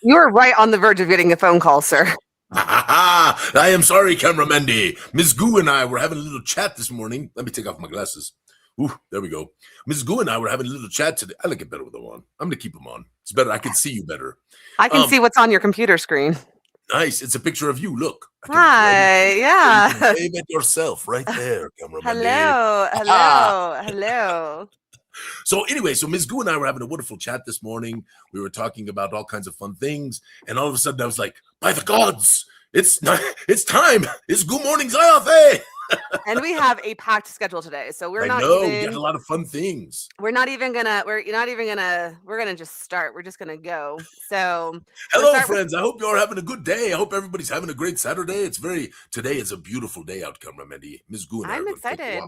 You were right on the verge of getting a phone call, sir. I am sorry, Cameramendi. Ms. Goo and I were having a little chat this morning. Let me take off my glasses. Ooh, there we go. Ms. Goo and I were having a little chat today. I like it better with them on. I'm going to keep them on. It's better. I can see you better. I can see what's on your computer screen. Nice. It's a picture of you. Look. Hi. Yeah. You can wave at yourself right there, Cameramendi. Hello. So anyway, Ms. Goo and I were having a wonderful chat this morning. We were talking about all kinds of fun things. And all of a sudden I was like, by the gods, it's time. It's Goo Morning, Zyathé. And we have a packed schedule today. So we're we got a lot of fun things. We're gonna just start. We're just gonna go. So hello, friends. I hope you're having a good day. I hope everybody's having a great Saturday. Today is a beautiful day out, Cameramendi. Ms. Goo and I I'm excited.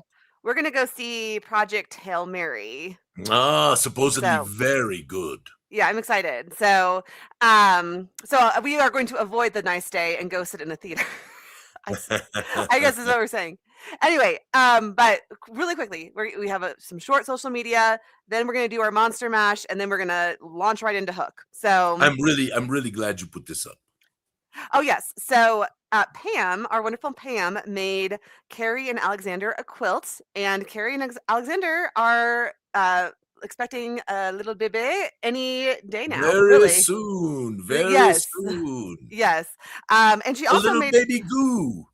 We're gonna go see Project Hail Mary. Supposedly very good. Yeah, I'm excited. So we are going to avoid the nice day and go sit in a theater. I guess is what we're saying. Anyway, but really quickly, we have some short social media. Then we're gonna do our Monster Mash, and then we're gonna launch right into Hook. So I'm really glad you put this up. Oh yes. So Pam, our wonderful Pam, made Carrie and Alexander a quilt, and Carrie and Alexander are expecting a little baby any day now. Very soon. Very soon. Yes. And she also made baby Goo.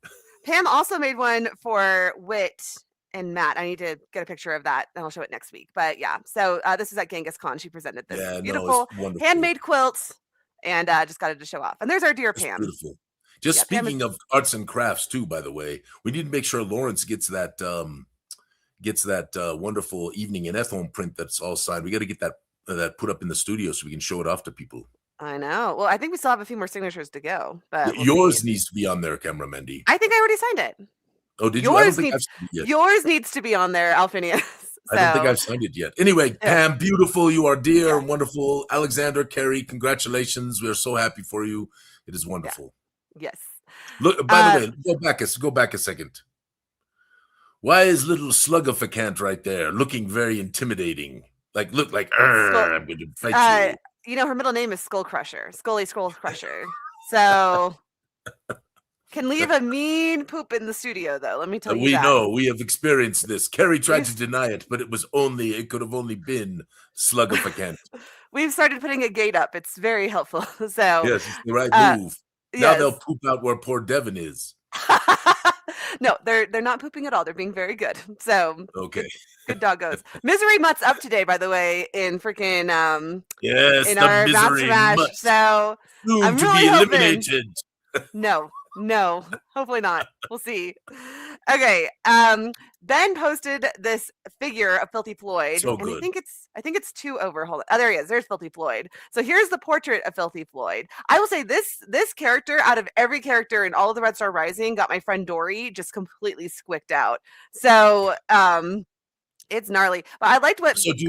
Pam also made one for Wit and Matt. I need to get a picture of that, and I'll show it next week. But yeah, so this is at Genghis Con. She presented this beautiful handmade quilt, and just got it to show off. And there's our dear Pam. Beautiful. Just speaking of arts and crafts too, by the way, we need to make sure Lawrence gets that wonderful Evening in Ethel print that's all signed. We got to get that put up in the studio so we can show it off to people. I know. Well, I think we still have a few more signatures to go, but yours needs to be on there, Cameramendi. I think I already signed it. Oh, did you? I don't think I've signed it yet. Yours needs to be on there, Alphinius. I don't think I've signed it yet. Anyway, Pam, beautiful. You are dear and wonderful. Alexander, Carrie, congratulations. We are so happy for you. It is wonderful. Yes. Look, by the way, go back a second. Why is little Sluggificant right there looking very intimidating? I'm going to fight you. Her middle name is Skull Crusher. Skull Crusher. So can leave a mean poop in the studio, though. Let me tell you we know. We have experienced this. Carrie tried to deny it, but it could have only been Sluggificant. We've started putting a gate up. It's very helpful. So yes, it's the right move. Now they'll poop out where poor Devin is. No, they're not pooping at all. They're being very good. So okay, good doggos. Misery Mutt's up today, by the way, in freaking in our Misery Mutt. So soon I'm to really be hoping, eliminated. No, hopefully not. We'll see. Okay, Ben posted this figure of Filthy Floyd, so and good. I think it's 2 over. Hold on. Oh, there he is. There's Filthy Floyd. So here's the portrait of Filthy Floyd. I will say this character, out of every character in all of the Red Star Rising, got my friend Dory just completely squicked out. So it's gnarly, but I liked what. So do you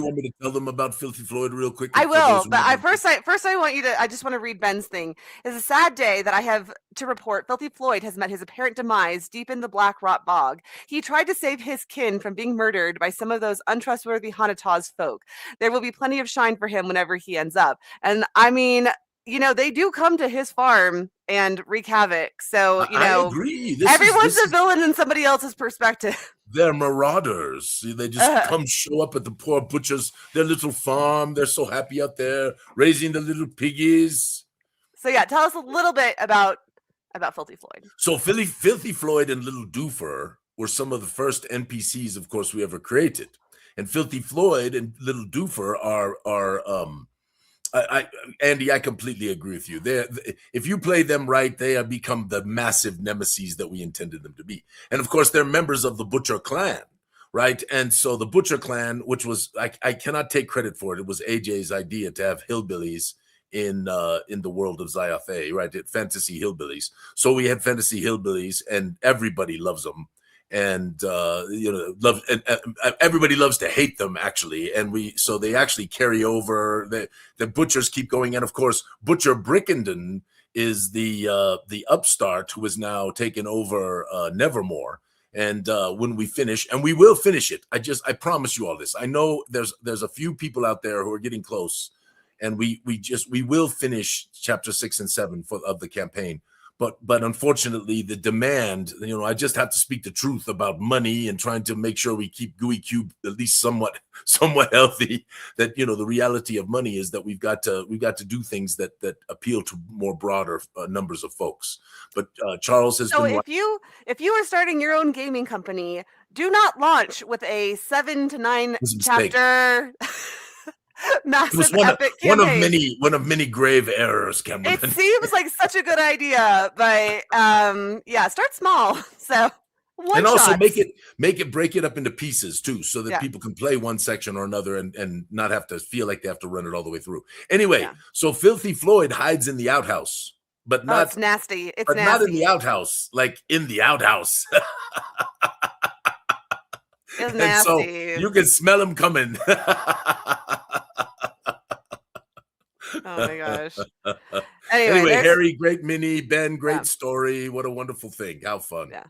want me to tell them about Filthy Floyd real quick? I will, but I want you to. I just want to read Ben's thing. It's a sad day that I have to report. Filthy Floyd has met his apparent demise deep in the Black Rot Bog. He tried to save his kin from being murdered by some of those untrustworthy Hanataz folk. There will be plenty of shine for him whenever he ends up. And I mean, they do come to his farm and wreak havoc. So I agree. Everyone's a villain in somebody else's perspective. They're marauders. They just show up at the poor butchers, their little farm. They're so happy out there raising the little piggies. So yeah, tell us a little bit about Filthy Floyd. So Filthy Floyd and Little Doofer were some of the first NPCs, of course, we ever created. And Filthy Floyd and Little Doofer are Andy, I completely agree with you. If you play them right, they have become the massive nemesis that we intended them to be. And of course, they're members of the Butcher clan, right? And so the Butcher clan, which was, I cannot take credit for it. It was AJ's idea to have hillbillies in the world of Zyathé, right? Fantasy hillbillies. So we had fantasy hillbillies, and everybody loves them. And everybody loves to hate them, actually, so they actually carry over. The butchers keep going, and of course, Butcher Brickenden is the upstart who has now taken over Nevermore. And when we finish, and we will finish it, I promise you all this. I know there's a few people out there who are getting close, and we will finish chapter 6 and 7 of the campaign. But unfortunately, the demand, I just have to speak the truth about money and trying to make sure we keep Gooey Cube at least somewhat healthy. That the reality of money is that we've got to do things that appeal to more broader numbers of folks. But Charles has so been. If you are starting your own gaming company, do not launch with a 7 to 9 chapter. Massive epic campaign. one of many grave errors, Cameron. It seems like such a good idea, but start small. So and also make it break it up into pieces too, so that people can play one section or another and not have to feel like they have to run it all the way through. Anyway, so Filthy Floyd hides in the outhouse, but not it's nasty. It's but nasty. not in the outhouse, like in the outhouse. It's nasty. So you can smell him coming. Oh my gosh. Anyway, Harry, great mini. Ben, great story. What a wonderful thing. How fun. Yeah.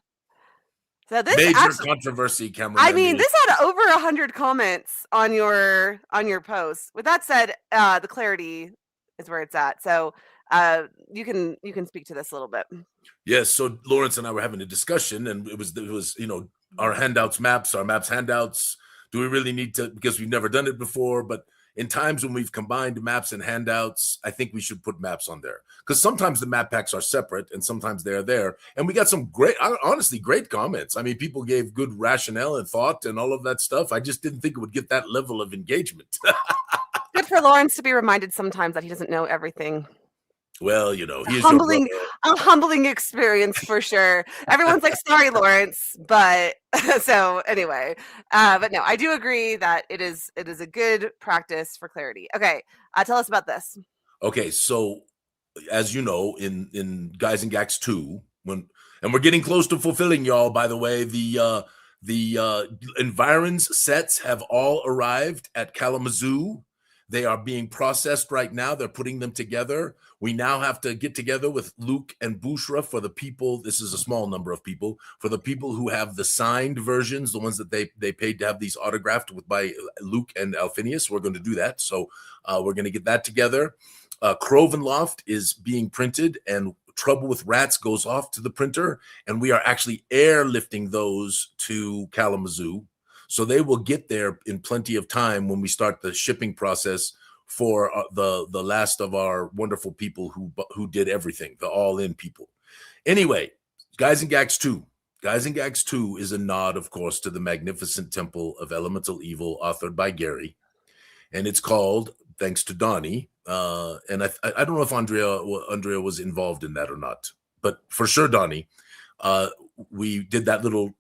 So this major controversy, Cameron. I mean, this had over 100 comments on your post. With that said, the clarity is where it's at. So you can speak to this a little bit. Yes. So Lawrence and I were having a discussion, and it was our handouts, our maps handouts. Do we really need to, because we've never done it before, but in times when we've combined maps and handouts, I think we should put maps on there, because sometimes the map packs are separate and sometimes they're there. And we got some honestly great comments. I mean, people gave good rationale and thought and all of that stuff. I just didn't think it would get that level of engagement. Good for Lawrence to be reminded sometimes that he doesn't know everything. Well, he's a humbling experience for sure. Everyone's like, sorry, Lawrence, but so anyway, but no, I do agree that it is a good practice for clarity. Okay, tell us about this. Okay, so as you know, in Guys and Gax 2, and we're getting close to fulfilling, y'all. By the way, the environs sets have all arrived at Kalamazoo. They are being processed right now. They're putting them together. We now have to get together with Luke and Bushra for the people. This is a small number of people. For the people who have the signed versions, the ones that they paid to have these autographed by Luke and Alphinius, we're going to do that. So we're going to get that together. Crovenloft is being printed, and Trouble with Rats goes off to the printer. And we are actually airlifting those to Kalamazoo. So they will get there in plenty of time when we start the shipping process for the last of our wonderful people who did everything, the all-in people. Anyway, Guys and Gax 2. Guys and Gax 2 is a nod, of course, to the magnificent Temple of Elemental Evil, authored by Gary. And it's called, thanks to Donnie, and I don't know if Andrea was involved in that or not, but for sure, Donnie, we did that little,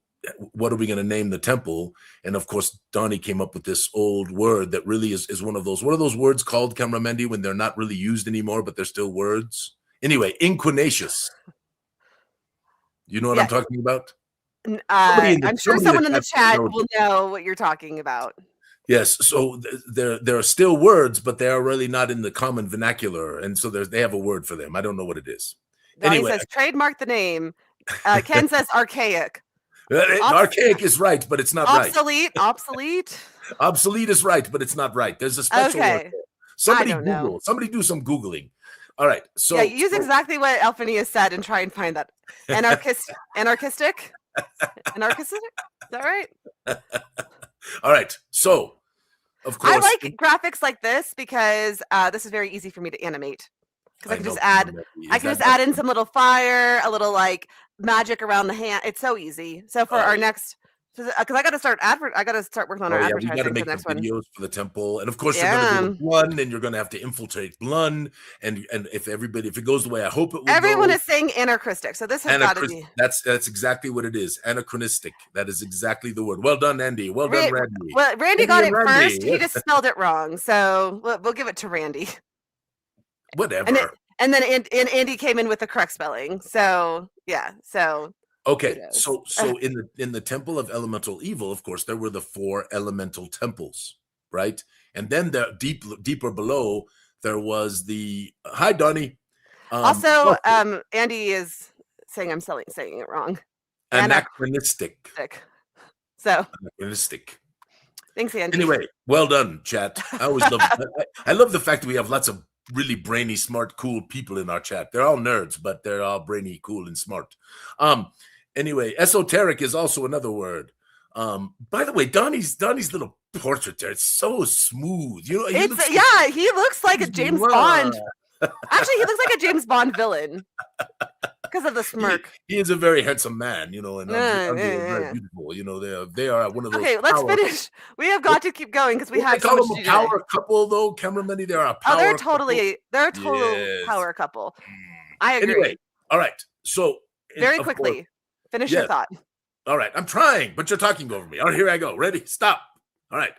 what are we going to name the temple? And of course, Donnie came up with this old word that really is one of those, what are those words called, Cameramendi, when they're not really used anymore, but they're still words? Anyway, inquinacious. You know what I'm talking about? I'm sure someone in the chat will know what you're talking about. Yes, so there are still words, but they are really not in the common vernacular, and so they have a word for them. I don't know what it is. Donnie Anyway, says trademark the name. Ken says archaic. Archaic is right, but it's not obsolete, right. Obsolete. Obsolete is right, but it's not right. There's a special word. Somebody Google. Know. Somebody do some Googling. All right. So use exactly what Alphinius said and try and find that. Anarchistic? Anarchistic? Is that right? All right. So, of course, I like graphics like this because this is very easy for me to animate. Because I can just add in some little fire, a little like magic around the hand. It's so easy. So for our next, because I got to start working on our advertising. We got to make the next videos for the temple, and of course you're going to do Blun, and you're going to have to infiltrate Blun, and if it goes the way I hope it will. Everyone is saying anarchistic, so this has got to be. That's exactly what it is. Anachronistic. That is exactly the word. Well done, Andy. Well done, Randy. Well, Randy got it first. He just spelled it wrong, so we'll give it to Randy. Whatever. And then Andy came in with the correct spelling. So yeah. So okay. So in the Temple of Elemental Evil, of course, there were the 4 elemental temples, right? And then the deeper below, there was the hi Donnie. Also, Andy is saying I'm saying it wrong. Anachronistic. So anachronistic. Thanks, Andy. Anyway, well done, chat. I always love. I love the fact that we have lots of really brainy, smart, cool people in our chat. They're all nerds, but they're all brainy, cool, and smart. Anyway, esoteric is also another word. By the way, Donnie's little portrait there, it's so smooth. You know, he looks like a James Bond. Actually, he looks like a James Bond villain because of the smirk. He is a very handsome man, you know, and very beautiful. You know, they are one of those. Okay, let's finish. We have got to keep going because we have so much them to a do power today. couple, though. Cameraman, they're a power. They're a total power couple. I agree. Anyway, all right. So very quickly, finish your thought. All right, I'm trying, but you're talking over me. All right, here I go. Ready? Stop. All right.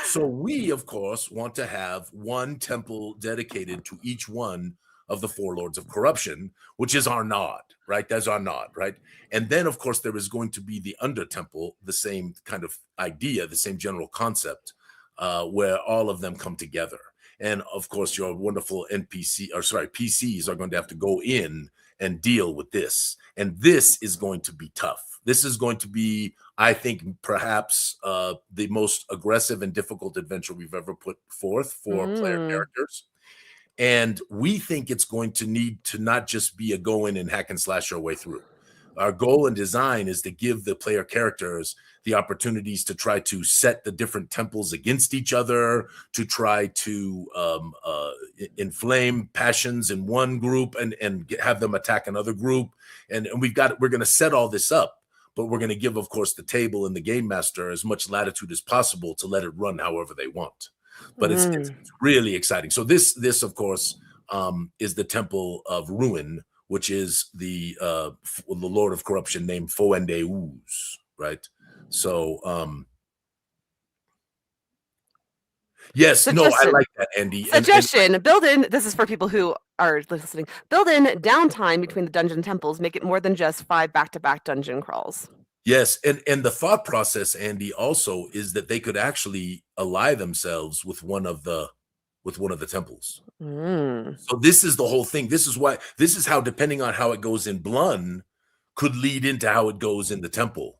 So we, of course, want to have one temple dedicated to each one of the four lords of corruption, which is our nod, right? That's our nod, right? And then, of course, there is going to be the under temple, the same kind of idea, the same general concept, where all of them come together. And of course, your wonderful PCs are going to have to go in and deal with this. And this is going to be tough. This is going to be, I think, perhaps the most aggressive and difficult adventure we've ever put forth for player characters. And we think it's going to need to not just be a go in and hack and slash our way through. Our goal and design is to give the player characters the opportunities to try to set the different temples against each other, to try to inflame passions in one group and have them attack another group. And we're going to set all this up, but we're going to give, of course, the table and the game master as much latitude as possible to let it run however they want. But it's really exciting. So this of course, is the Temple of Ruin, which is the Lord of Corruption named Foendeus, right? So, yes, suggestion. No, I like that, Andy. Suggestion, build in, this is for people who are listening, build in downtime between the dungeon temples, make it more than just 5 back-to-back dungeon crawls. Yes, and the thought process, Andy, also is that they could actually ally themselves with one of the temples. So this is the whole thing. This is how, depending on how it goes in Blun, could lead into how it goes in the temple.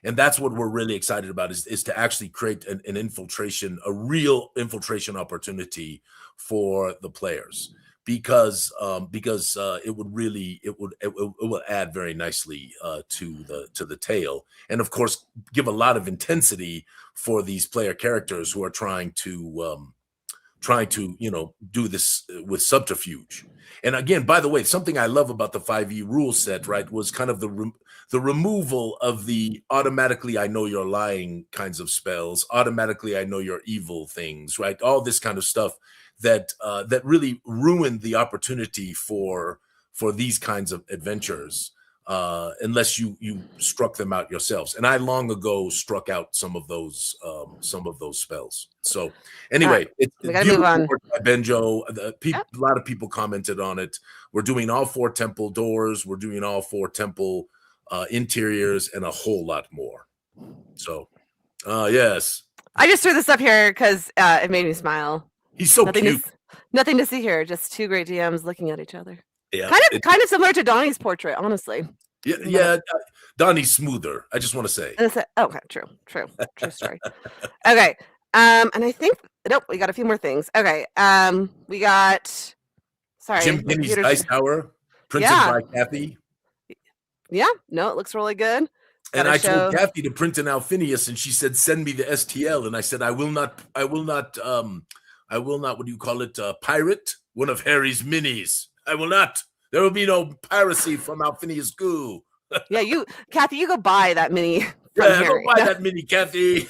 And that's what we're really excited about is to actually create an infiltration, a real infiltration opportunity for the players. Because it will add very nicely to the tale, and of course give a lot of intensity for these player characters who are trying to do this with subterfuge. And again, by the way, something I love about the 5e rule set, right, was kind of the removal of the automatically I know you're lying kinds of spells, automatically I know you're evil things, right, all this kind of stuff. That really ruined the opportunity for these kinds of adventures unless you struck them out yourselves. And I long ago struck out some of those spells. So anyway, it's beautiful work by Benjo. A lot of people commented on it. We're doing all 4 temple doors. We're doing all 4 temple interiors and a whole lot more. So yes. I just threw this up here because it made me smile. He's so cute. Nothing to see here. Just 2 great DMs looking at each other. Yeah, kind of similar to Donnie's portrait, honestly. Yeah. Donnie's smoother. I just want to say. Okay, true story. Okay, and I think we got a few more things. Okay, we got. Sorry, Jim Penny's Dice Tower, printed by Kathy. Yeah, no, it looks really good. And I told Kathy to print an Alphinius, and she said, "Send me the STL." And I said, "I will not. What do you call it? Pirate one of Harry's minis. I will not. There will be no piracy from Alphinius Goo." Yeah, Kathy, you go buy that mini. Yeah, go buy that mini, Kathy.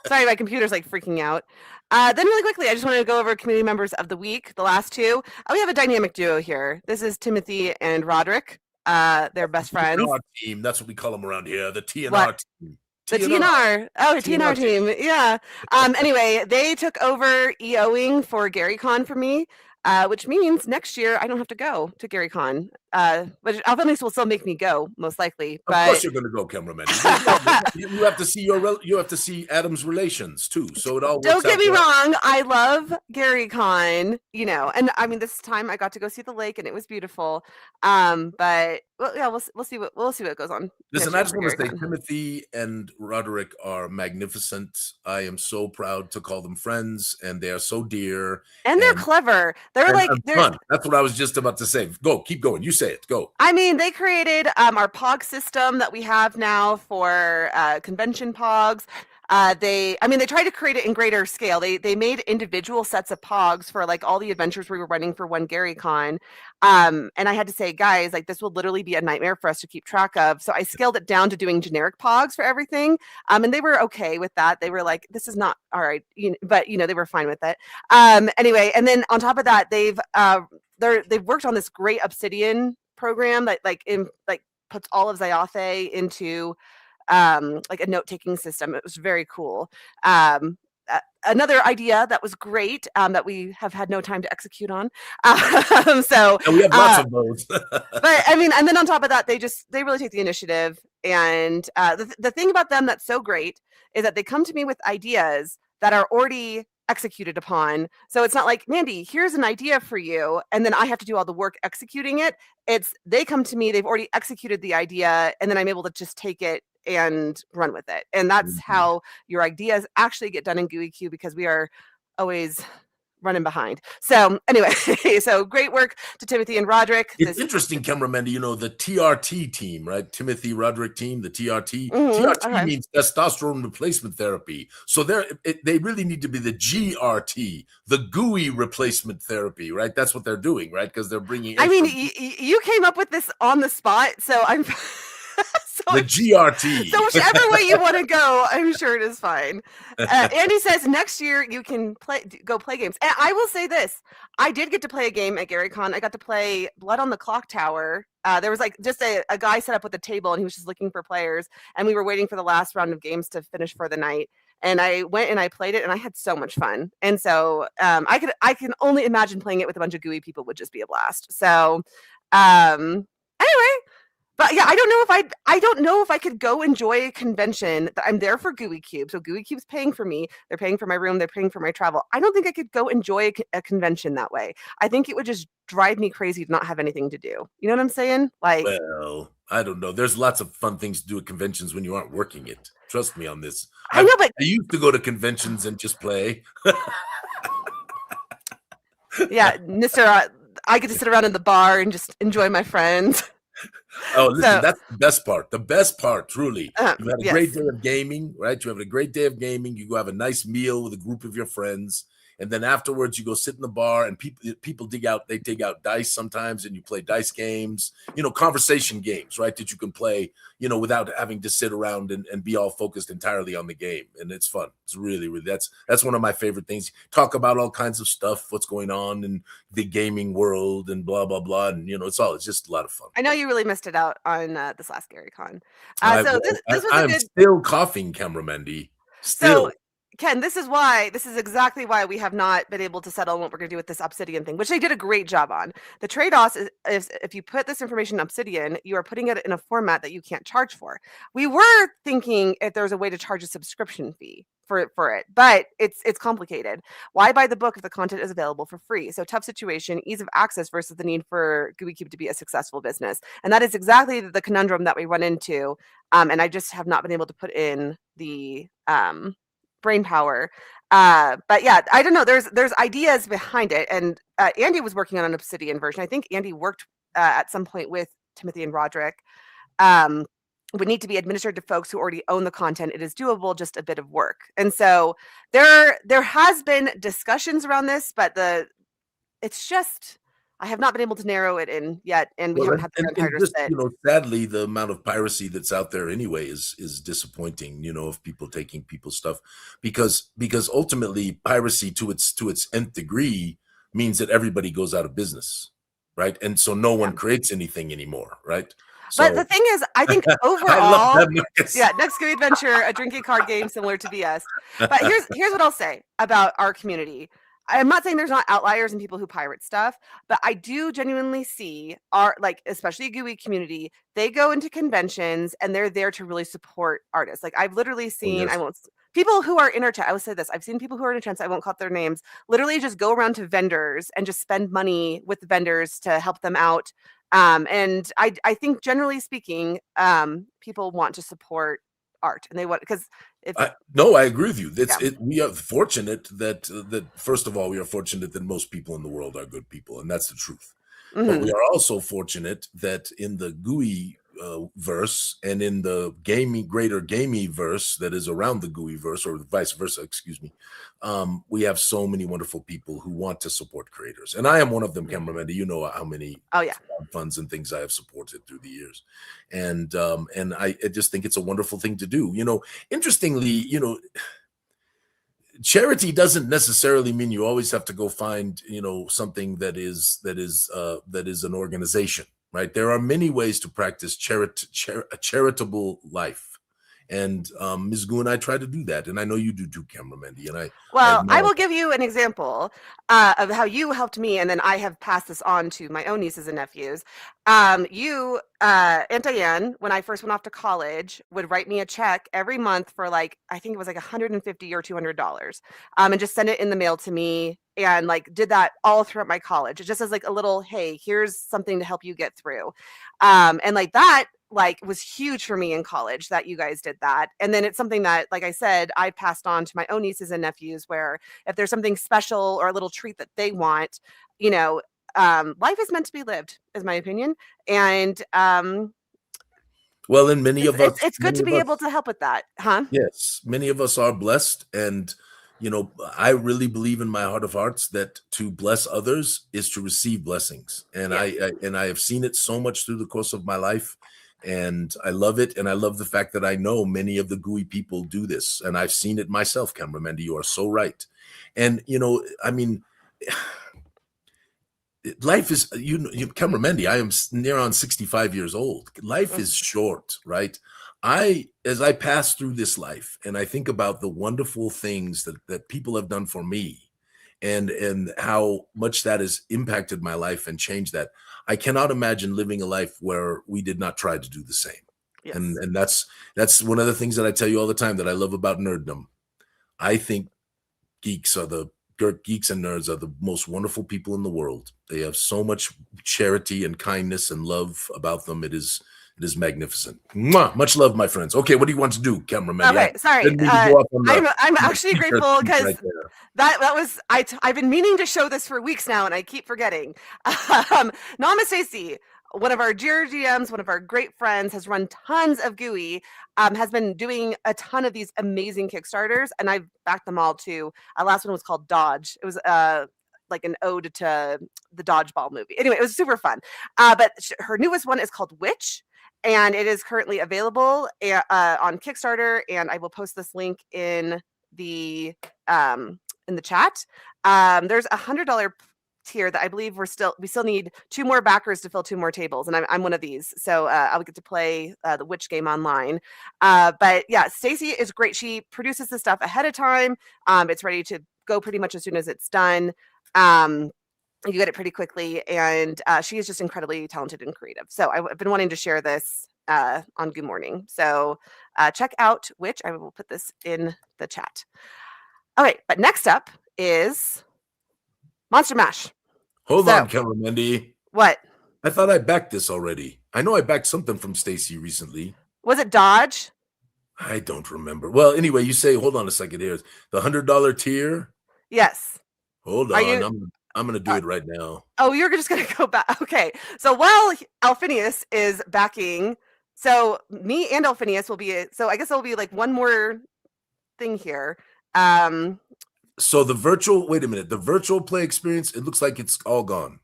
Sorry, my computer's like freaking out. Then really quickly, I just wanted to go over community members of the week, the last 2. We have a dynamic duo here. This is Timothy and Roderick. They're best friends. TNR team. That's what we call them around here. The TNR team. The TNR. Oh, TNR team. Yeah. Anyway, they took over EOing for GaryCon for me. which means next year I don't have to go to GaryCon. But Alphinius will still make me go, most likely. Of course, But you're going to go, cameraman. You have to see you have to see Adam's relations too, so it all works don't get out me well. wrong, I love GaryCon, you know, and I mean this time I got to go see the lake and it was beautiful. But well, yeah, we'll see what goes on. Listen, next I year just for want to say GaryCon. Timothy and Roderick are magnificent. I am so proud to call them friends, and they are so dear. And they're clever. They're like and they're fun. That's what I was just about to say. Go, keep going. You say it. Go. I mean, they created our POG system that we have now for convention POGs. They tried to create it in greater scale. They made individual sets of POGs for like all the adventures we were running for one GaryCon. And I had to say, guys, like this will literally be a nightmare for us to keep track of. So I scaled it down to doing generic POGs for everything. And they were okay with that. They were like, this is not all right, but they were fine with it. Anyway, and then on top of that, they've worked on this great Obsidian program that puts all of Zyathé into like a note-taking system. It was very cool. Another idea that was great that we have had no time to execute on. So and we have lots of those. But I mean, and then on top of that, they really take the initiative. And the thing about them that's so great is that they come to me with ideas that are already executed upon. So it's not like, Mandy, here's an idea for you, and then I have to do all the work executing it. It's they come to me, they've already executed the idea, and then I'm able to just take it and run with it. And that's how your ideas actually get done in Gooey Cube, because we are always running behind. So anyway, so great work to Timothy and Roderick. It's interesting, cameraman, the TRT team, right? Timothy Roderick team, the TRT. TRT means testosterone replacement therapy. So they really need to be the GRT, the gooey replacement therapy, right? That's what they're doing, right? Because they're bringing. I mean, you came up with this on the spot, so I'm. The GRT. So whichever way you want to go, I'm sure it is fine. Andy says next year you can go play games. And I will say this. I did get to play a game at GaryCon. I got to play Blood on the Clock Tower. There was like just a guy set up with a table, and he was just looking for players. And we were waiting for the last round of games to finish for the night. And I went and I played it, and I had so much fun. And so I can only imagine playing it with a bunch of gooey people would just be a blast. So anyway. But yeah, I don't know if I could go enjoy a convention. I'm there for Gooey Cube. So Gooey Cube's paying for me. They're paying for my room. They're paying for my travel. I don't think I could go enjoy a convention that way. I think it would just drive me crazy to not have anything to do. You know what I'm saying? Like, well, I don't know. There's lots of fun things to do at conventions when you aren't working it. Trust me on this. I know, but I used to go to conventions and just play. Yeah, Mr. I get to sit around in the bar and just enjoy my friends. Oh, listen, that's the best part. The best part, truly. You had a yes. great day of gaming, right? You have a great day of gaming. You go have a nice meal with a group of your friends. And then afterwards, you go sit in the bar, and people dig out dice sometimes, and you play dice games, conversation games, right? That you can play, without having to sit around and be all focused entirely on the game. And it's fun. It's really, really, that's one of my favorite things. Talk about all kinds of stuff, what's going on in the gaming world and blah, blah, blah. And, it's just a lot of fun. I know you really missed it out on this last GaryCon. This was I'm still coughing, cameraman. Still. So, Ken, this is exactly why we have not been able to settle on what we're going to do with this Obsidian thing, which they did a great job on. The trade-off is if you put this information in Obsidian, you are putting it in a format that you can't charge for. We were thinking if there was a way to charge a subscription fee for it, but it's complicated. Why buy the book if the content is available for free? So tough situation, ease of access versus the need for Gooey Cube to be a successful business. And that is exactly the conundrum that we run into. And I just have not been able to put in the brain power. But yeah, I don't know. There's ideas behind it. And Andy was working on an Obsidian version. I think Andy worked at some point with Timothy and Roderick. Would need to be administered to folks who already own the content. It is doable, just a bit of work. And so there has been discussions around this, but it's just I have not been able to narrow it in yet, and we haven't had the time to sit. Sadly, the amount of piracy that's out there anyway is disappointing. Of people taking people's stuff, because ultimately piracy to its nth degree means that everybody goes out of business, right? And so no one creates anything anymore, right? But the thing is, I think overall, next Gooey Adventure, a drinking card game similar to BS. But here's what I'll say about our community. I'm not saying there's not outliers and people who pirate stuff, but I do genuinely see especially Gooey community, they go into conventions and they're there to really support artists. Like I've literally Oh, seen, yes. people who are in our chat, I will say this, I've seen people who are in our chats, I won't call out their names, literally just go around to vendors and just spend money with the vendors to help them out. And I think generally speaking, people want to support art and they want, because if No, I agree with you. yeah. We are fortunate that first of all, we are fortunate that most people in the world are good people, and that's the truth. But we Mhm. are also fortunate that in the Gooey verse and in the greater gamey verse that is around the Gooey verse, or vice versa, excuse me, we have so many wonderful people who want to support creators, and I am one of them. Cameraman, you know how many Oh yeah. funds and things I have supported through the years, and I just think it's a wonderful thing to do. Interestingly, charity doesn't necessarily mean you always have to go find something that is an organization, right? There are many ways to practice a charitable life, and Ms. Goo and I try to do that, and I know you do too, Camera Mandy, and I Well, I admire will give you an example of how you helped me, and then I have passed this on to my own nieces and nephews. You, Aunt Diane, when I first went off to college, would write me a check every month for I think it was like $150 or $200, and just send it in the mail to me, and did that all throughout my college. It just as a little, hey, here's something to help you get through, and that was huge for me in college that you guys did that. And then it's something that, like I said, I passed on to my own nieces and nephews, where if there's something special or a little treat that they want, life is meant to be lived, is my opinion. And well, and many of us, it's good to be able to help with that, huh? yes, many of us are blessed, and I really believe in my heart of hearts that to bless others is to receive blessings, and Yeah. I have seen it so much through the course of my life, and I love it, and I love the fact that I know many of the Gooey people do this, and I've seen it myself. Cameraman, you are so right, and I mean. Life is Camera Mendy, I am near on 65 years old. Life is short, right? As I pass through this life and I think about the wonderful things that people have done for me, and how much that has impacted my life and changed that, I cannot imagine living a life where we did not try to do the same. Yes. And that's one of the things that I tell you all the time that I love about nerddom. I think geeks and nerds are the most wonderful people in the world. They have so much charity and kindness and love about them. It is magnificent. Mwah! Much love, my friends. Okay, what do you want to do, cameraman? Okay, sorry. I'm actually grateful because right that was I've been meaning to show this for weeks now, and I keep forgetting. Nama Stacy, one of our dear GMs, one of our great friends, has run tons of Gooey, has been doing a ton of these amazing Kickstarters, and I've backed them all too. Last one was called Dodge. It was like an ode to the Dodgeball movie. Anyway, it was super fun. But her newest one is called Witch, and it is currently available on Kickstarter, and I will post this link in the chat. There's $100 tier that I believe we still need 2 more backers to fill 2 more tables, and I'm one of these, so I'll get to play the Witch game online. But yeah, Stacy is great. She produces the stuff ahead of time. It's ready to go pretty much as soon as it's done. You get it pretty quickly, and she is just incredibly talented and creative. So I've been wanting to share this on Goo Morning. So check out Witch. I will put this in the chat. All right, but next up is Monster Mash. Hold on, Camera Mendy. What? I thought I backed this already. I know I backed something from Stacy recently. Was it Dodge? I don't remember. Well, anyway, you say, hold on a second here. The $100 tier? Yes. Hold on. I'm going to do it right now. Oh, you're just going to go back. Okay. So while Alphinius is backing, so me and Alphinius will be, so I guess it'll be like one more thing here. So the virtual play experience, it looks like it's all gone.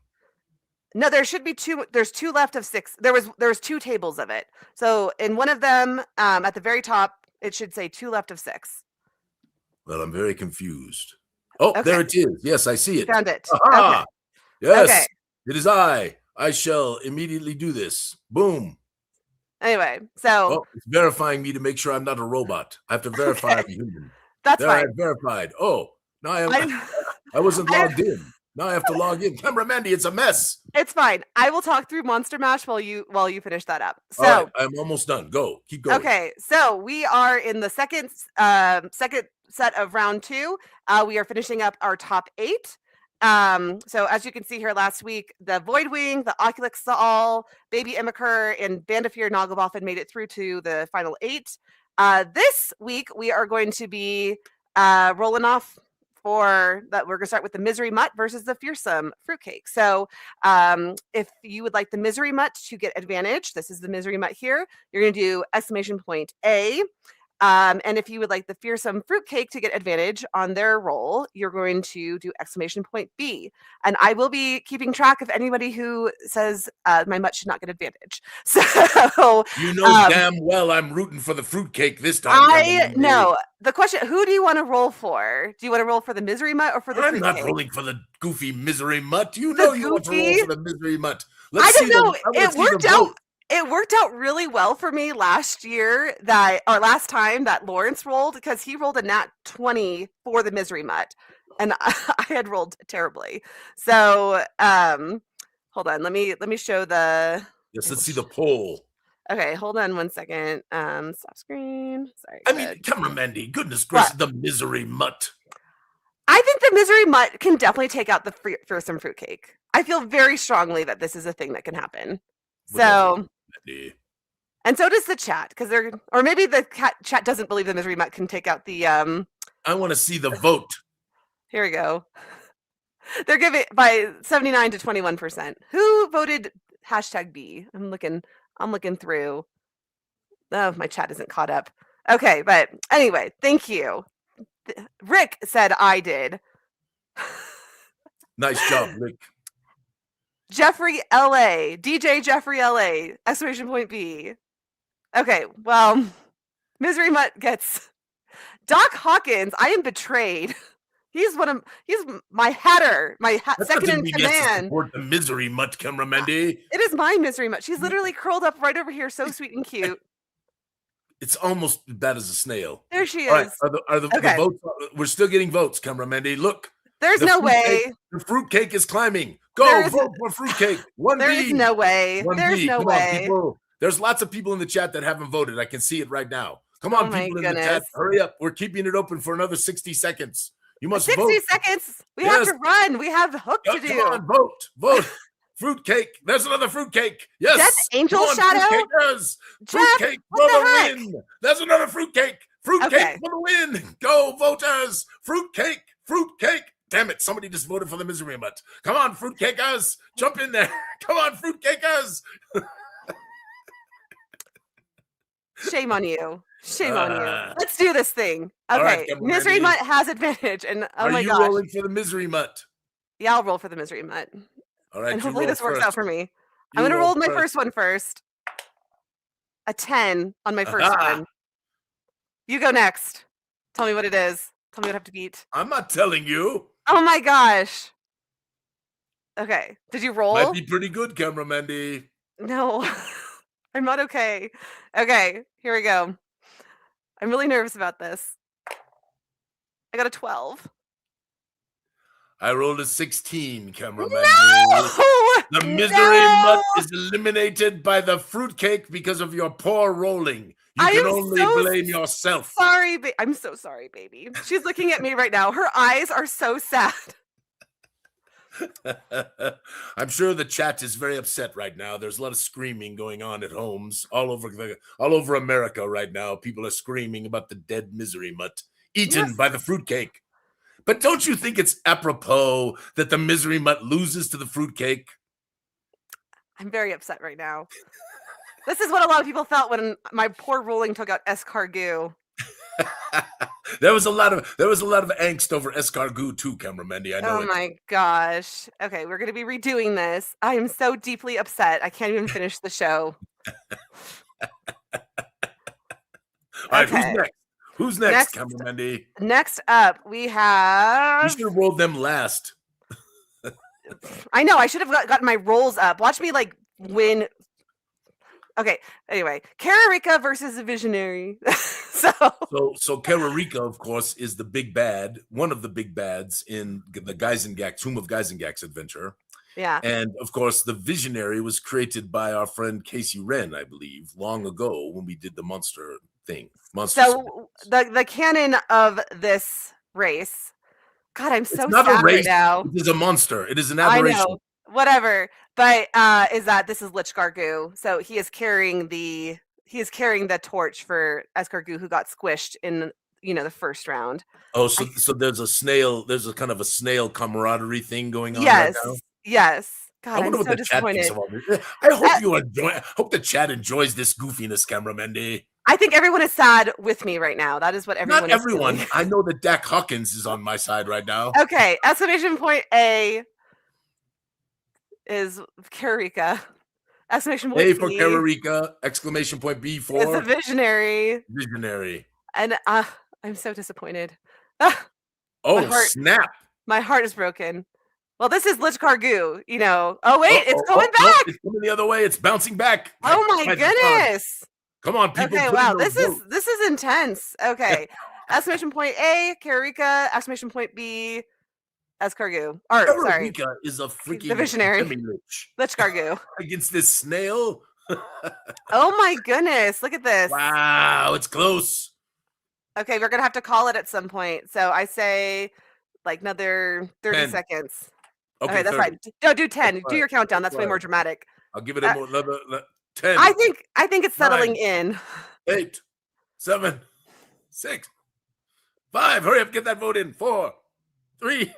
No, there should be 2. There's 2 left of 6. There was 2 tables of it. So in one of them, at the very top, it should say 2 left of 6. Well, I'm very confused. Oh, okay. There it is. Yes, I see it. Found it. Aha! Okay. Yes, okay. It is I. I shall immediately do this. Boom. Anyway, so it's verifying me to make sure I'm not a robot. I have to verify I'm a human. That's fine. Verified. Oh, now I am. I wasn't logged in. Now I have to log in. Camera Mandy, it's a mess. It's fine. I will talk through Monster Mash while you finish that up. So, all right, I'm almost done. Go. Keep going. Okay, so we are in the second set of round 2. We are finishing up our top 8. So as you can see here last week, the Voidwing, the Oculix Saal, Baby Immaker, and Bandafir Nagelboffin made it through to the final 8. This week we are going to be rolling off for that. We're going to start with the Misery Mutt versus the Fearsome Fruitcake. So if you would like the Misery Mutt to get advantage, this is the Misery Mutt here. You're going to do exclamation point A. And if you would like the Fearsome Fruitcake to get advantage on their roll, you're going to do exclamation point B. And I will be keeping track of anybody who says my mutt should not get advantage. So you know damn well I'm rooting for the fruitcake this time. I know. The question, who do you want to roll for? Do you want to roll for the Misery Mutt or for the Fruitcake? I'm not rolling for the goofy Misery Mutt. You know you want to roll for the Misery Mutt. I don't know. It worked out. It worked out really well for me last time that Lawrence rolled, because he rolled a nat 20 for the Misery Mutt, and I had rolled terribly. So hold on, let me show the. Yes, let's see the poll. Okay, hold on 1 second. Stop screen. Sorry. I mean, come on, Mandy. Goodness gracious, the Misery Mutt. I think the Misery Mutt can definitely take out the Fearsome Fruitcake. I feel very strongly that this is a thing that can happen. So. And so does the chat, because or maybe the chat doesn't believe the Misery Mutt can take out the. I want to see the vote. Here we go. They're giving by 79 to 21%. Who voted #B? I'm looking through. Oh, my chat isn't caught up. Okay, but anyway, thank you. Rick said I did. Nice job, Rick. Jeffrey LA, DJ Jeffrey LA, exclamation point B. Okay, well, Misery Mutt gets Doc Hawkins. I am betrayed. He's my hatter, second in command. Support the Misery Mutt, Camera Mandy. It is my Misery Mutt. She's literally curled up right over here, so sweet and cute. It's almost as bad as a snail. There she is. All right, are the votes? We're still getting votes, Camera Mandy. Look. There's no way. The fruitcake is climbing. Go vote for fruitcake. There is no way. There's no way. There's lots of people in the chat that haven't voted. I can see it right now. Come on, people in the chat. Hurry up. We're keeping it open for another 60 seconds. You must 60 vote. 60 seconds. We have to run. We have hook to do. Come on, vote. Fruitcake. There's another fruitcake. Yes. That's Angel Shadow. Fruitcake for the win. There's another fruitcake. Fruitcake for the win. Go, voters. Fruitcake. Damn it, somebody just voted for the Misery Mutt. Come on, fruitcakers. Jump in there. Come on, fruitcakers. Shame on you. Shame on you. Let's do this thing. Okay, right, Misery Mutt has advantage. And my gosh. Are you rolling for the Misery Mutt? Yeah, I'll roll for the Misery Mutt. All right, and hopefully this works out for me. I'm going to roll my first one first. A 10 on my first one. You go next. Tell me what it is. Tell me what I have to beat. I'm not telling you. Oh my gosh. Okay. Did you roll? Might be pretty good, Camera Mandy. No. I'm not okay. Okay, here we go. I'm really nervous about this. I got a 12. I rolled a 16, Camera Mandy. No! The Misery Mutt is eliminated by the fruitcake because of your poor rolling. You can only blame yourself. Sorry, I'm so sorry, baby. She's looking at me right now. Her eyes are so sad. I'm sure the chat is very upset right now. There's a lot of screaming going on at homes all over America right now. People are screaming about the dead Misery Mutt eaten by the fruitcake. But don't you think it's apropos that the Misery Mutt loses to the fruitcake? I'm very upset right now. This is what a lot of people felt when my poor rolling took out Escargot. There was a lot of angst over Escargot too, Camera Mandy. I know. Oh my gosh. Okay, we're gonna be redoing this. I am so deeply upset. I can't even finish the show. All right, who's next, Camera Mandy? Next up, we have. You should have rolled them last. I know. I should have gotten my rolls up. Watch me win Okay. Anyway, Kararika versus a visionary. so Kararika, of course, is the big bad, one of the big bads in the Tomb of Geisengak's adventure. yeah. And of course, the visionary was created by our friend Casey Wren, I believe, long ago when we did the monster thing. So the canon of this race. God, I'm so it's not sad a race. Right now. It is a monster. It is an aberration. I know. Whatever. But is that this is Lich Goo. So he is carrying the torch for Escargot, who got squished in the first round. Oh, so there's a kind of a snail camaraderie thing going on yes, right now. Yes. God, I wonder I'm what so the chat thinks disappointed. of all this. I hope you enjoy. I hope the chat enjoys this goofiness, Camera Mendy. I think everyone is sad with me right now. That is what everyone. Not is everyone. Feeling. I know that Dak Hawkins is on my side right now. Okay, exclamation point A is Kararika. Exclamation point A for B. Kararika. Exclamation point B for it's a visionary. Visionary. And I'm so disappointed. Snap! My heart is broken. Well, this is Lich Goo. Oh wait, it's going back. It's coming the other way. It's bouncing back. Oh my goodness! Come on, people. Okay, wow, this is intense. Okay, exclamation point A, Kararika. Exclamation point B, Escargot. Sorry, Kararika is a freaking the visionary. Lich Goo against this snail. Oh my goodness! Look at this. Wow, it's close. Okay, we're gonna have to call it at some point. So I say, like another 30 10. seconds. Okay, that's fine. No, do 10. Do your countdown. That's way more dramatic. I'll give it another 10. I think it's settling 9, in. 8, 7, 6, 5. Hurry up, get that vote in. 4, 3,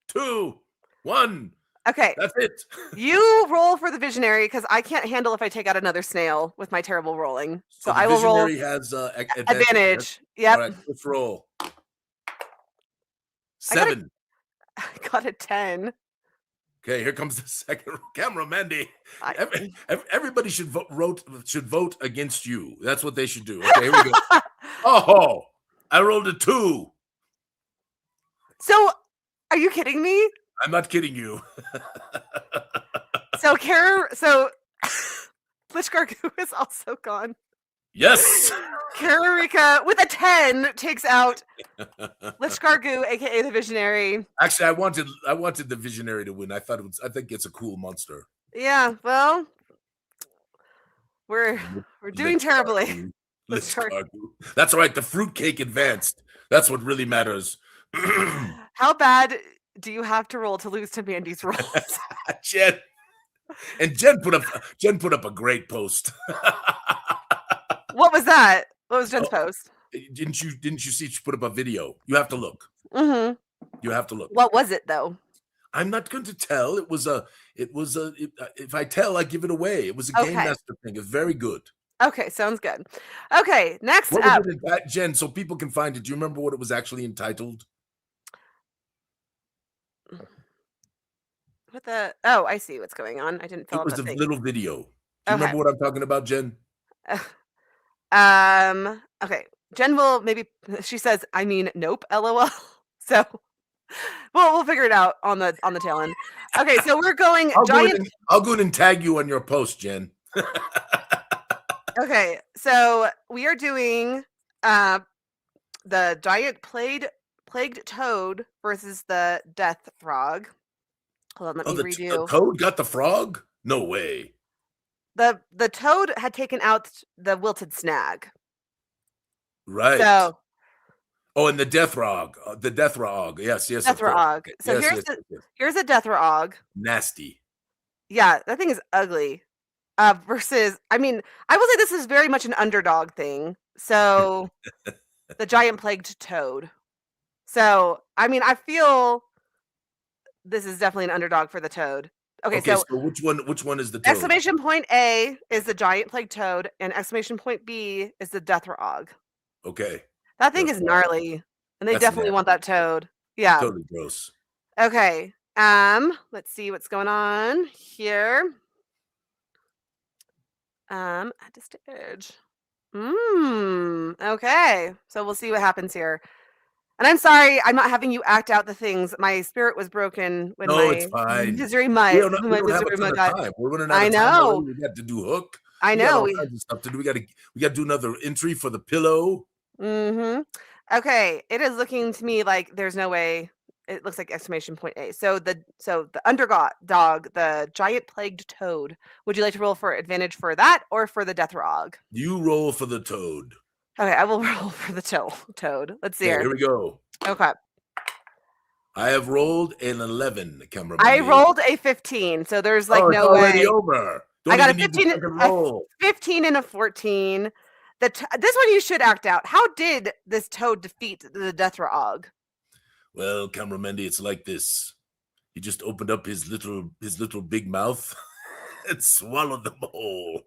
2, 1. Okay. That's it. You roll for the visionary because I can't handle if I take out another snail with my terrible rolling. So I will roll. Visionary has advantage. Yep. All right, let's roll. 7. I got a 10. Okay, here comes the second camera, Mandy. Everybody should vote against you. That's what they should do. Okay, here we go. Oh, I rolled a 2. So, are you kidding me? I'm not kidding you. So Lich Goo is also gone. Yes. Kararika with a 10 takes out Lich Goo, aka the Visionary. Actually, I wanted the Visionary to win. I think it's a cool monster. Yeah, well, we're doing terribly. That's right. The fruitcake advanced. That's what really matters. How bad do you have to roll to lose to Mandy's rolls? Jen put up a great post. What was that? What was Jen's post? Didn't you see she put up a video? You have to look. Mm-hmm. You have to look. What was it though? I'm not going to tell. It was if I tell, I give it away. It was a Game Master thing. It's very good. Okay, sounds good. Okay, next up. Jen, so people can find it. Do you remember what it was actually entitled? I see what's going on. I didn't fill out the thing. It was a little video. Do you remember what I'm talking about, Jen? Okay. Jen will she says, I mean, nope, LOL. So we'll figure it out on the tail end. Okay, so we're going I'll go in and tag you on your post, Jen. Okay, so we are doing the giant plagued toad versus the death frog. Hold on, let me redo. The toad got the frog? No way. The toad had taken out the wilted snag. Right. So, and the death rog. Yes. Death rog. So here's a death rog. Nasty. Yeah, that thing is ugly. Versus, I mean, I will say this is very much an underdog thing. So the giant plagued toad. So, I mean, I feel this is definitely an underdog for the toad. Okay, so which one is the toad? Exclamation point A is the giant plague toad, and exclamation point B is the death rog. Okay. That thing is gnarly, and they definitely want that toad. Yeah. Totally gross. Okay. Let's see what's going on here. Add to stage. Okay. So we'll see what happens here. And I'm sorry, I'm not having you act out the things. My spirit was broken when it's fine. Misery Mud. We don't have a ton of time. We're running out of time. We got to do Hook. I We got know. all kinds of stuff to do. We got to do another entry for the pillow. Mm-hmm. Okay, it is looking to me like there's no way. It looks like exclamation point A. So the underdog dog, the giant plagued toad. Would you like to roll for advantage for that or for the death rog? You roll for the toad. Okay, I will roll for the toad. Let's see Okay, here we go. Okay. I have rolled an 11, cameraman. I rolled a 15, so there's like it's no already way. over. I Don't got a even need the 15, second roll. 15 and a 14. This one you should act out. How did this toad defeat the death rog? Well, cameraman, it's like this. He just opened up his little big mouth and swallowed them whole.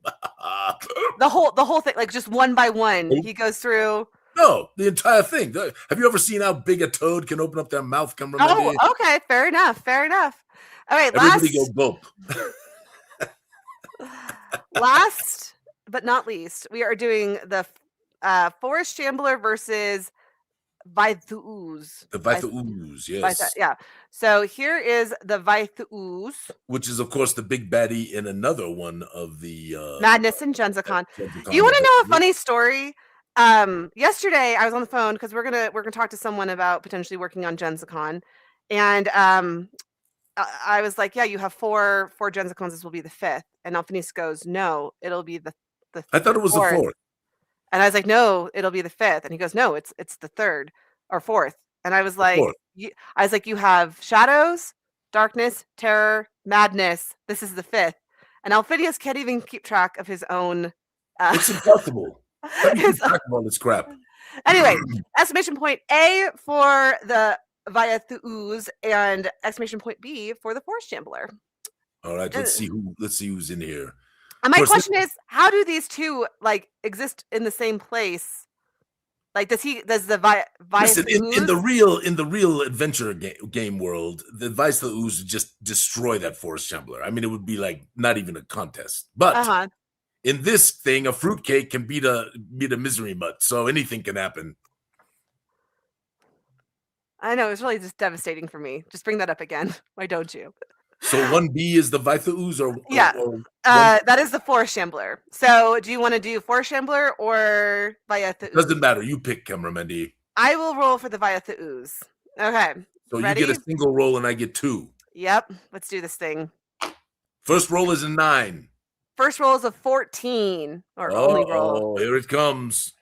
The whole thing, like just one by one, he goes through. No, the entire thing. Have you ever seen how big a toad can open up their mouth, cameraman? Oh, okay, fair enough. All right, everybody go gulp. Last but not least, we are doing the Forest Shambler versus Zyathé. The Zyathé, yes. Yeah. So here is the Zyathé, which is, of course, the big baddie in another one of the Madness in Genzicon. You want to know a funny story? Yesterday I was on the phone because we're gonna talk to someone about potentially working on Genzicon, and I was like, yeah, you have four Genzicons. This will be the fifth. And Alphinius goes, no, it'll be the I thought it was fourth. the fourth. And I was like, no, it'll be the fifth. And he goes, no, it's the third or fourth. And I was like, you have shadows, darkness, terror, madness. This is the fifth. And Alphinius can't even keep track of his own. It's impossible. How do you keep track of all this crap? Anyway, exclamation point A for the Zyathé and exclamation point B for the Forest Shambler. All right, let's see who's in here. And my question is, how do these two like exist in the same place? Like, does the Listen, in the real adventure game world, the Zyathé just destroy that Forest Shambler. I mean, it would be like not even a contest. But in this thing, a fruitcake can beat a misery mutt, so anything can happen. I know, it's really just devastating for me. Just bring that up again. Why don't you? So 1B is the Zyathé or that is the Forest Shambler. So do you want to do Forest Shambler or Zyathé? Doesn't matter. You pick, cameraman. I will roll for the Zyathé. Okay. So ready? You get a single roll and I get 2. Yep. Let's do this thing. First roll is a 9. First roll is a 14. Or only roll. Oh, here it comes.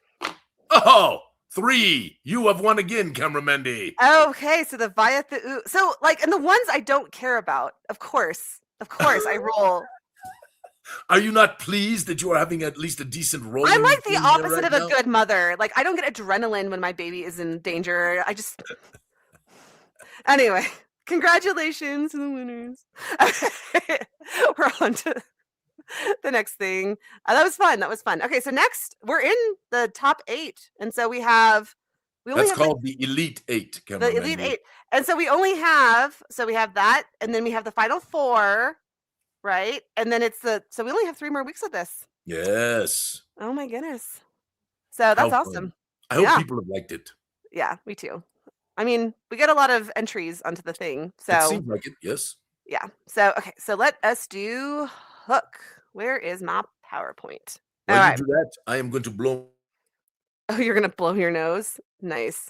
Oh! 3. You have won again, cameraman. Okay, so the Zyathé. So, like, and the ones I don't care about, of course, I roll. Are you not pleased that you are having at least a decent roll? I'm like the opposite of a good mother. Like, I don't get adrenaline when my baby is in danger. I just. Anyway, congratulations to the winners. We're on to the next thing. That was fun. Okay, so next we're in the top 8, and so we only have called the Elite 8. The Elite 8, and so we have that, and then we have the final 4, right? And then so we only have 3 more weeks of this. Yes. Oh my goodness. So that's awesome. I hope people have liked it. Yeah, me too. I mean, we get a lot of entries onto the thing, so it seems like it. Yes. Yeah. So okay, so let us do Hook. Where is my PowerPoint? While you do that, I am going to blow. Oh, you're gonna blow your nose? Nice.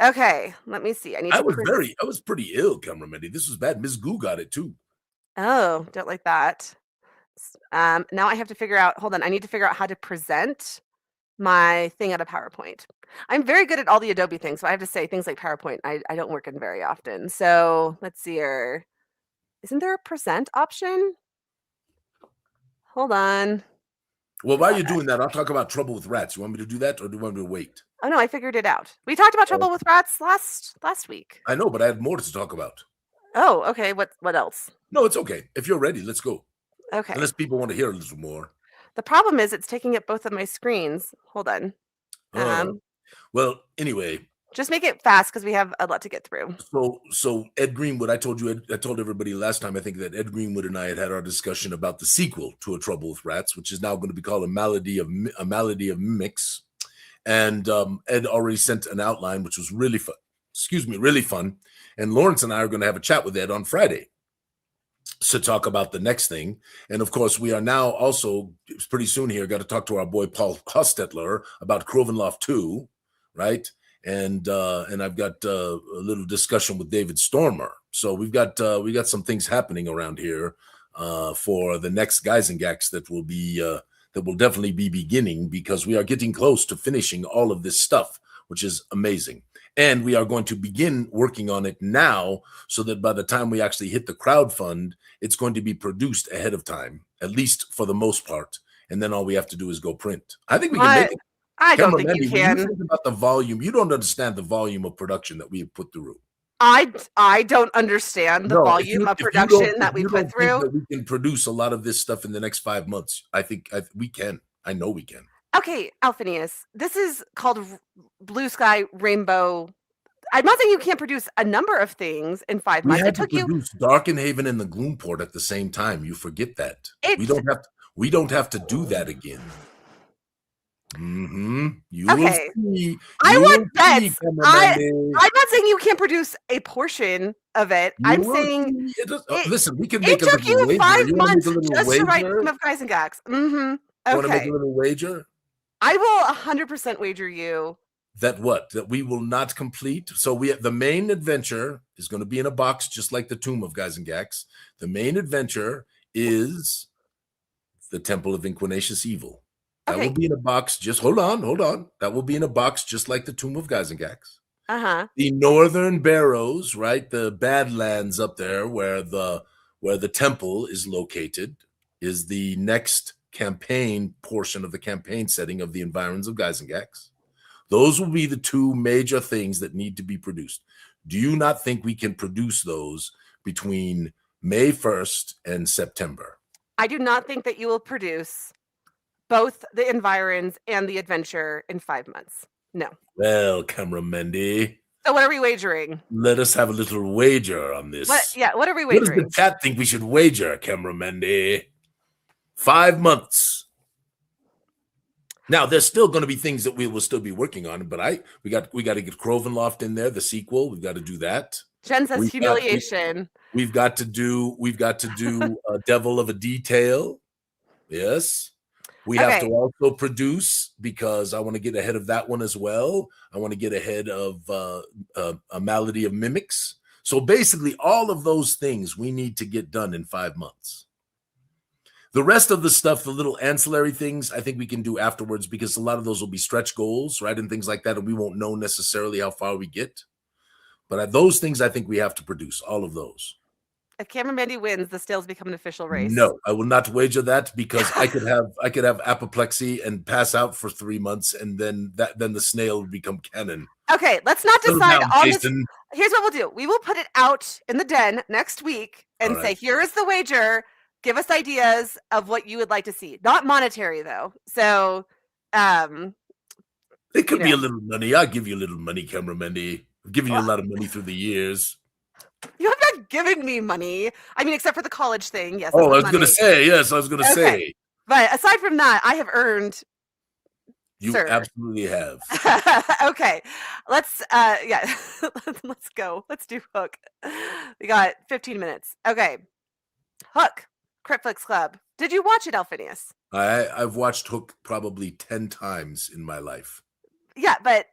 Okay, let me see. I was pretty ill, cameraman. This was bad. Ms. Goo got it too. Oh, don't like that. Now I have to figure out. Hold on, I need to figure out how to present my thing out of PowerPoint. I'm very good at all the Adobe things, so I have to say things like PowerPoint. I don't work in very often. So let's see here. Isn't there a present option? Hold on. Well, while you're doing that, I'll talk about Trouble with Rats. You want me to do that, or do you want me to wait? Oh no, I figured it out. We talked about Trouble with Rats last week. I know, but I had more to talk about. Oh, okay. What else? No, it's okay. If you're ready, let's go. Okay. Unless people want to hear a little more. The problem is it's taking up both of my screens. Hold on. Well, anyway. Just make it fast because we have a lot to get through. So Ed Greenwood, I told everybody last time, I think, that Ed Greenwood and I had our discussion about the sequel to A Trouble with Rats, which is now going to be called A Malady of Mimics. And Ed already sent an outline, which was really fun. And Lawrence and I are going to have a chat with Ed on Friday. to talk about the next thing. And of course, we are now also pretty soon here got to talk to our boy Paul Hostetler about Crovenloft 2, right? And I've got a little discussion with David Stormer. So we got some things happening around here for the next Geisengax that will definitely be beginning, because we are getting close to finishing all of this stuff, which is amazing. And we are going to begin working on it now, so that by the time we actually hit the crowdfund, it's going to be produced ahead of time, at least for the most part. And then all we have to do is go print. I think we can make it. I don't think you can. When you think about the volume, you don't understand the volume of production that we have put through. I don't understand the volume of production that we put through. That we can produce a lot of this stuff in the next 5 months. I think we can. I know we can. Okay, Alphinius, this is called Blue Sky Rainbow. I'm not saying you can't produce a number of things in 5 months. We had to produce Darkenhaven and the Gloomport at the same time. You forget that. We don't have to do that again. You okay. Will see. I want bets. I'm not saying you can't produce a portion of it. I'm saying listen, we can make it took you 5 months just to write Team of Guys and Gags. Okay. Want to make a little wager? I will 100% wager you that we will not complete. So the main adventure is going to be in a box, just like the Tomb of Guys and Gax. The main adventure is the Temple of Inquinacious Evil. That will be in a box. Just hold on. That will be in a box, just like the Tomb of Guys and Gax. The Northern Barrows, right? The Badlands up there, where the temple is located, is the next campaign portion of the campaign setting of the Environs of Guys and Gax. Those will be the two major things that need to be produced. Do you not think we can produce those between May 1st and September? I do not think that you will produce both the Environs and the adventure in 5 months. No. Well, Camera Mendy. So what are we wagering? Let us have a little wager on this. What are we wagering? What does the chat think we should wager, Camera Mendy? 5 months. Now, there's still going to be things that we will still be working on, but we got to get Crovenloft in there, the sequel. We've got to do that. Jen says humiliation. We've got to do Devil of a Detail. Yes. We have to also produce, because I want to get ahead of that one as well. I want to get ahead of a Malady of Mimics. So basically, all of those things we need to get done in 5 months. The rest of the stuff, the little ancillary things, I think we can do afterwards, because a lot of those will be stretch goals, right? And things like that. And we won't know necessarily how far we get. But those things, I think we have to produce, all of those. If Cameron Mandy wins, the stills become an official race. No, I will not wager that, because I could have apoplexy and pass out for 3 months, and then the snail would become canon. Okay, let's not decide on this. Here's what we'll do. We will put it out in the den next week and say, here is the wager. Give us ideas of what you would like to see. Not monetary, though. So, it could be a little money. I'll give you a little money, Camera Mendy. I've given you a lot of money through the years. You have not given me money. I mean, except for the college thing. Yes. Oh, I was going to say. Yes, I was going to say. But aside from that, I have earned. You absolutely have. Okay. Let's let's go. Let's do Hook. We got 15 minutes. Okay. Hook. Cryptflix Club. Did you watch it, Alphinius? I've watched Hook probably 10 times in my life. Yeah, but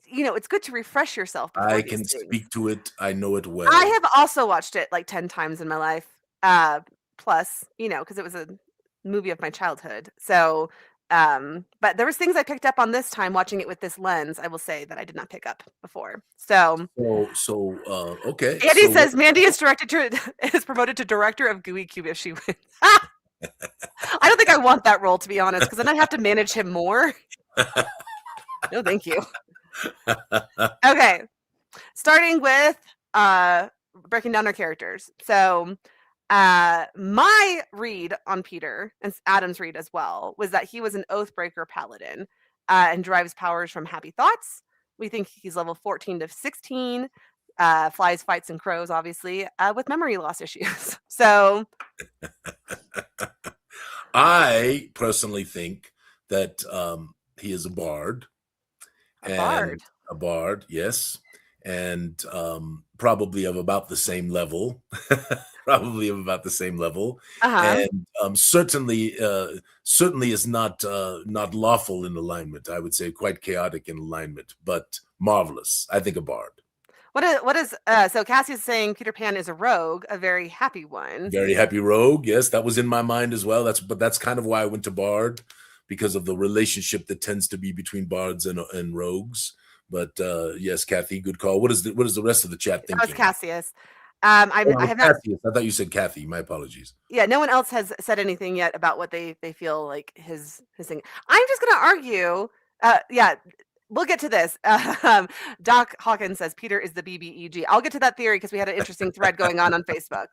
it's good to refresh yourself. I can speak to it. I know it well. I have also watched it like 10 times in my life. Plus, because it was a movie of my childhood. So, but there was things I picked up on this time watching it with this lens, I will say, that I did not pick up before. So okay. Andy says Mandy is promoted to director of Gooey Cube if she wins. I don't think I want that role, to be honest, because then I'd have to manage him more. No, thank you. Okay. Starting with breaking down our characters. So my read on Peter, and Adam's read as well, was that he was an Oathbreaker paladin and derives powers from happy thoughts. We think he's level 14 to 16, flies, fights, and crows, obviously, with memory loss issues. So I personally think that he is a bard. A bard, yes. And probably of about the same level. probably of about the same level, Uh-huh. and certainly is not lawful in alignment. I would say quite chaotic in alignment, but marvelous. I think a bard. What is so Cassie's saying Peter Pan is a rogue, a very happy one. Very happy rogue. Yes, that was in my mind as well. That's kind of why I went to bard, because of the relationship that tends to be between bards and rogues. But yes, Kathy, good call. What is the rest of the chat That was thinking? Cassius. Oh, I have not. Cassius. I thought you said Kathy. My apologies. Yeah, no one else has said anything yet about what they feel like his thing. I'm just gonna argue. Yeah, we'll get to this. Doc Hawkins says Peter is the BBEG. I'll get to that theory because we had an interesting thread going on Facebook.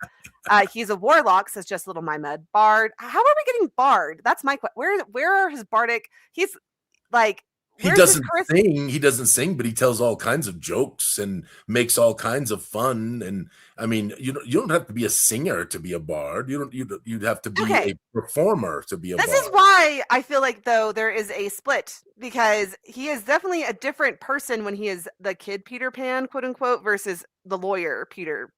He's a warlock, says just little my med. Bard. How are we getting bard? That's my question. Where are his bardic? He's like. He doesn't sing. He doesn't sing, but he tells all kinds of jokes and makes all kinds of fun. And I mean, you don't have to be a singer to be a bard. You'd have to be a performer to be a bard. This is why I feel like though there is a split, because he is definitely a different person when he is the kid Peter Pan, quote unquote, versus the lawyer Peter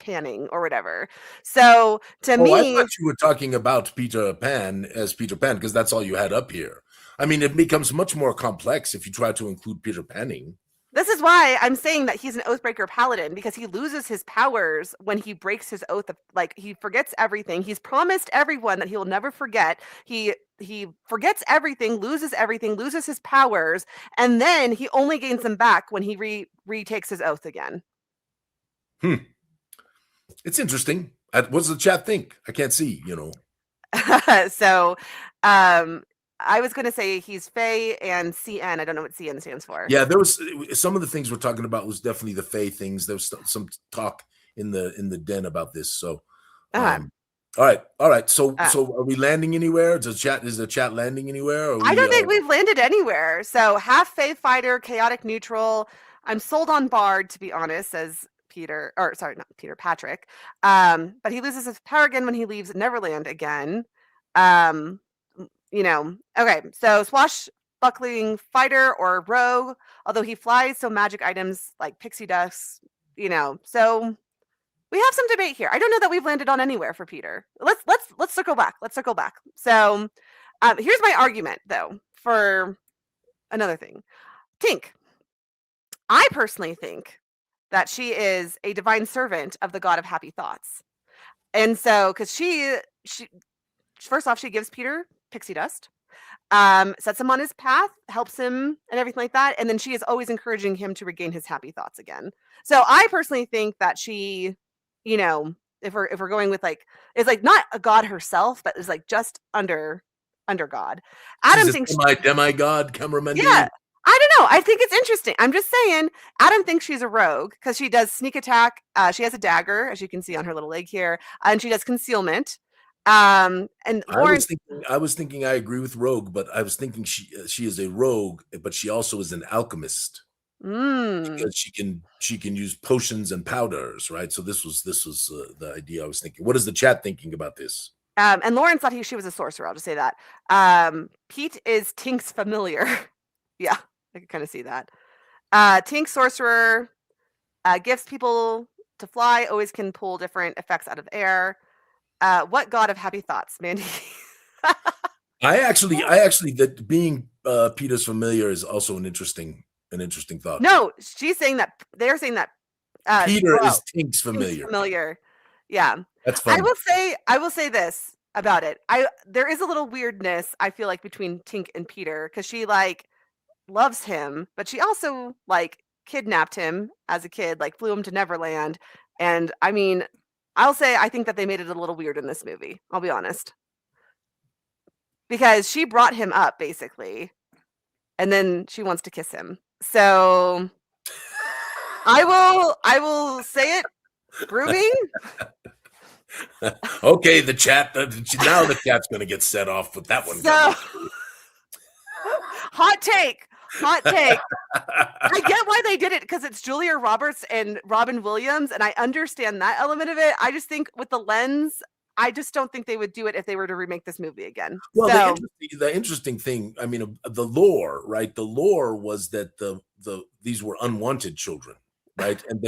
Panning or whatever. So to me, I thought you were talking about Peter Pan as Peter Pan because that's all you had up here. I mean, it becomes much more complex if you try to include Peter Panning. This is why I'm saying that he's an Oathbreaker paladin, because he loses his powers when he breaks his oath. Like, he forgets everything. He's promised everyone that he will never forget. He forgets everything, loses his powers, and then he only gains them back when he retakes his oath again. It's interesting. What does the chat think? I can't see, So, I was going to say he's Fae and CN. I don't know what CN stands for. Yeah, there was some of the things we're talking about was definitely the Fae things. There was some talk in the den about this. So, all right. So are we landing anywhere? Is the chat landing anywhere? I don't think we've landed anywhere. So half Fae fighter, chaotic neutral. I'm sold on bard, to be honest, says Peter, or sorry, not Peter, Patrick. But he loses his power again when he leaves Neverland again. Okay, so swashbuckling fighter or rogue, although he flies, so magic items like pixie dust, so we have some debate here. I don't know that we've landed on anywhere for Peter. Let's circle back. So here's my argument though for another thing. Tink. I personally think that she is a divine servant of the god of happy thoughts. And so, because she first off, she gives Peter pixie dust, sets him on his path, helps him and everything like that. And then she is always encouraging him to regain his happy thoughts again. So I personally think that she, if we're going with is like not a god herself, but is like just under God. Adam thinks demigod, cameraman. Yeah. I don't know. I think it's interesting. I'm just saying, Adam thinks she's a rogue because she does sneak attack. She has a dagger, as you can see on her little leg here, and she does concealment. And Lawrence, I was thinking I agree with rogue, but I was thinking she is a rogue, but she also is an alchemist because she can use potions and powders, right? So this was the idea I was thinking. What is the chat thinking about this? And Lawrence thought she was a sorcerer. I'll just say that. Pete is Tink's familiar. Yeah, I can kind of see that. Tink sorcerer, gifts people to fly, always can pull different effects out of air. What god of happy thoughts, Mandy? I actually that being Peter's familiar is also an interesting thought. No, she's saying that they're saying that Peter is Tink's familiar. Yeah, that's fun. I will say this about it. There is a little weirdness I feel like between Tink and Peter, because she loves him, but she also kidnapped him as a kid, flew him to Neverland, and I mean, I'll say I think that they made it a little weird in this movie. I'll be honest, because she brought him up basically, and then she wants to kiss him. So I will say it, grooming. Okay, the chat. Now the chat's going to get set off with that one. So, hot take. I get why they did it, because it's Julia Roberts and Robin Williams, and I understand that element of it. I just think with the lens, I just don't think they would do it if they were to remake this movie again. Well, the interesting thing, I mean, the lore, right? The lore was that these were unwanted children, right? And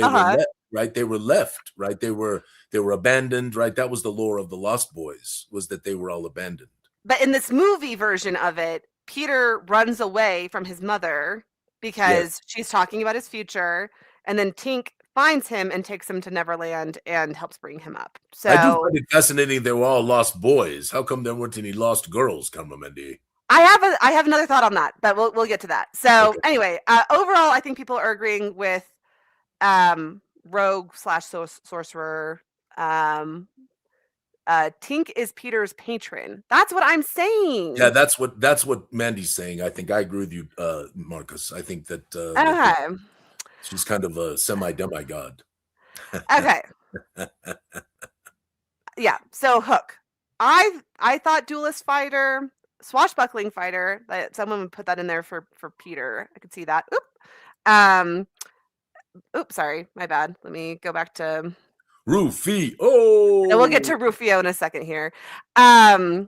right? They were left, right? They were abandoned, right? That was the lore of the Lost Boys, was that they were all abandoned. But in this movie version of it, Peter runs away from his mother because she's talking about his future, and then Tink finds him and takes him to Neverland and helps bring him up. So I do find it fascinating they were all lost boys. How come there weren't any lost girls, Cameramandy? I have another thought on that, but we'll get to that. So anyway, overall, I think people are agreeing with rogue / sorcerer. Tink is Peter's patron. That's what I'm saying. Yeah, that's what Mandy's saying. I think I agree with you, Marcus. I think that, that she's kind of a semi-demigod. Okay. Yeah. So Hook. I thought duelist fighter, swashbuckling fighter. That someone would put that in there for Peter. I could see that. Oops, sorry, my bad. Let me go back to Rufio. Oh, and we'll get to Rufio in a second here. Yeah,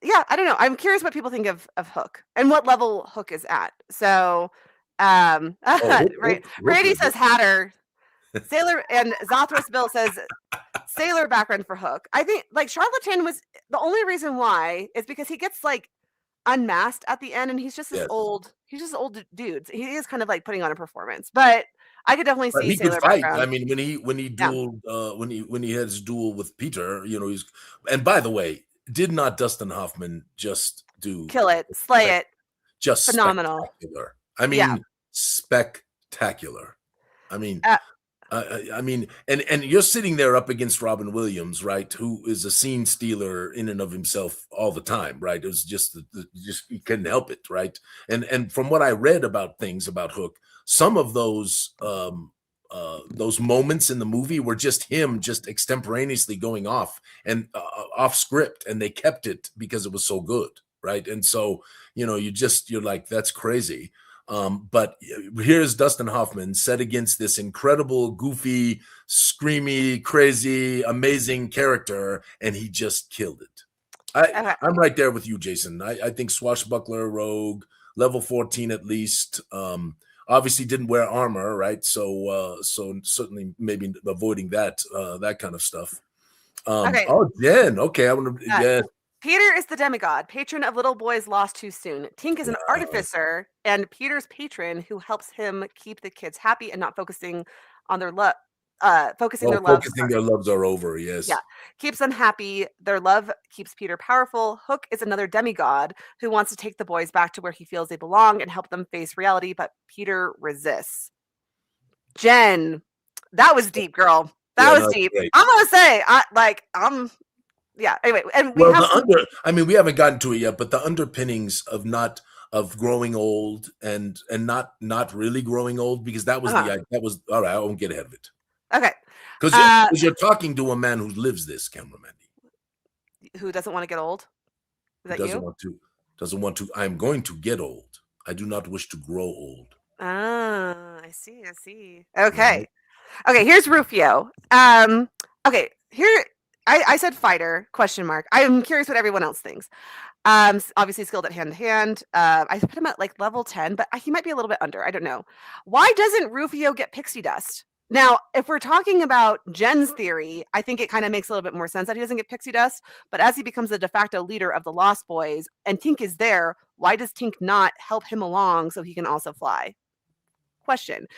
I don't know. I'm curious what people think of Hook and what level Hook is at. So, Brady says Hatter, Sailor, and Zothras Bill says Sailor background for Hook. I think like Charlatan was the only reason why is because he gets like unmasked at the end, and he's just this old. He's just old dudes. He is kind of like putting on a performance, but I could definitely see he Sailor could fight. background. I mean, when he dueled, when he had his duel with Peter, you know, he's. And by the way, did not Dustin Hoffman just kill it, slay it, just phenomenal? Spectacular. I mean, spectacular. I mean. I mean, and you're sitting there up against Robin Williams, right? Who is a scene stealer in and of himself all the time, right? It was just he couldn't help it, right? And from what I read about things about Hook, some of those moments in the movie were just him just extemporaneously going off and off script, and they kept it because it was so good, right? And so you know, you're like, that's crazy. But here's Dustin Hoffman set against this incredible, goofy, screamy, crazy, amazing character, and he just killed it. I'm right there with you, Jason. I think swashbuckler, rogue, level 14 at least. Obviously didn't wear armor, right? So certainly maybe avoiding that kind of stuff. Oh, Jen. Okay, I want to. Peter is the demigod, patron of little boys lost too soon. Tink is an artificer and Peter's patron who helps him keep the kids happy and not focusing on their love. Focusing their loves are over. Yes. Yeah. Keeps them happy. Their love keeps Peter powerful. Hook is another demigod who wants to take the boys back to where he feels they belong and help them face reality, but Peter resists. Jen, that was deep, girl. That was deep. Great. I'm gonna say, yeah. Anyway, and we haven't gotten to it yet, but the underpinnings of growing old and not really growing old, because that was that was all right. I won't get ahead of it. Okay, because you're talking to a man who lives this, cameraman. Who doesn't want to get old? Is that doesn't want to. I'm going to get old. I do not wish to grow old. Ah, I see. Okay. Mm-hmm. Okay, here's Rufio. Okay, here. I said fighter, ? I'm curious what everyone else thinks. Obviously skilled at hand-to-hand. I put him at like level 10, but he might be a little bit under. I don't know. Why doesn't Rufio get pixie dust? Now, if we're talking about Jen's theory, I think it kind of makes a little bit more sense that he doesn't get pixie dust. But as he becomes the de facto leader of the Lost Boys and Tink is there, why does Tink not help him along so he can also fly? Question.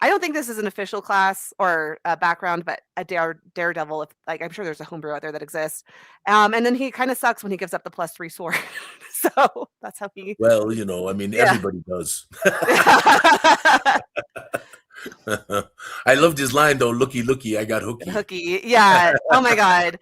I don't think this is an official class or a background, but a daredevil. If like, I'm sure there's a homebrew out there that exists. And then he kind of sucks when he gives up the +3 sword. So that's how he. Well, you know, I mean, everybody does. I loved his line though. Looky, I got hooky. Hooky, yeah. Oh my god.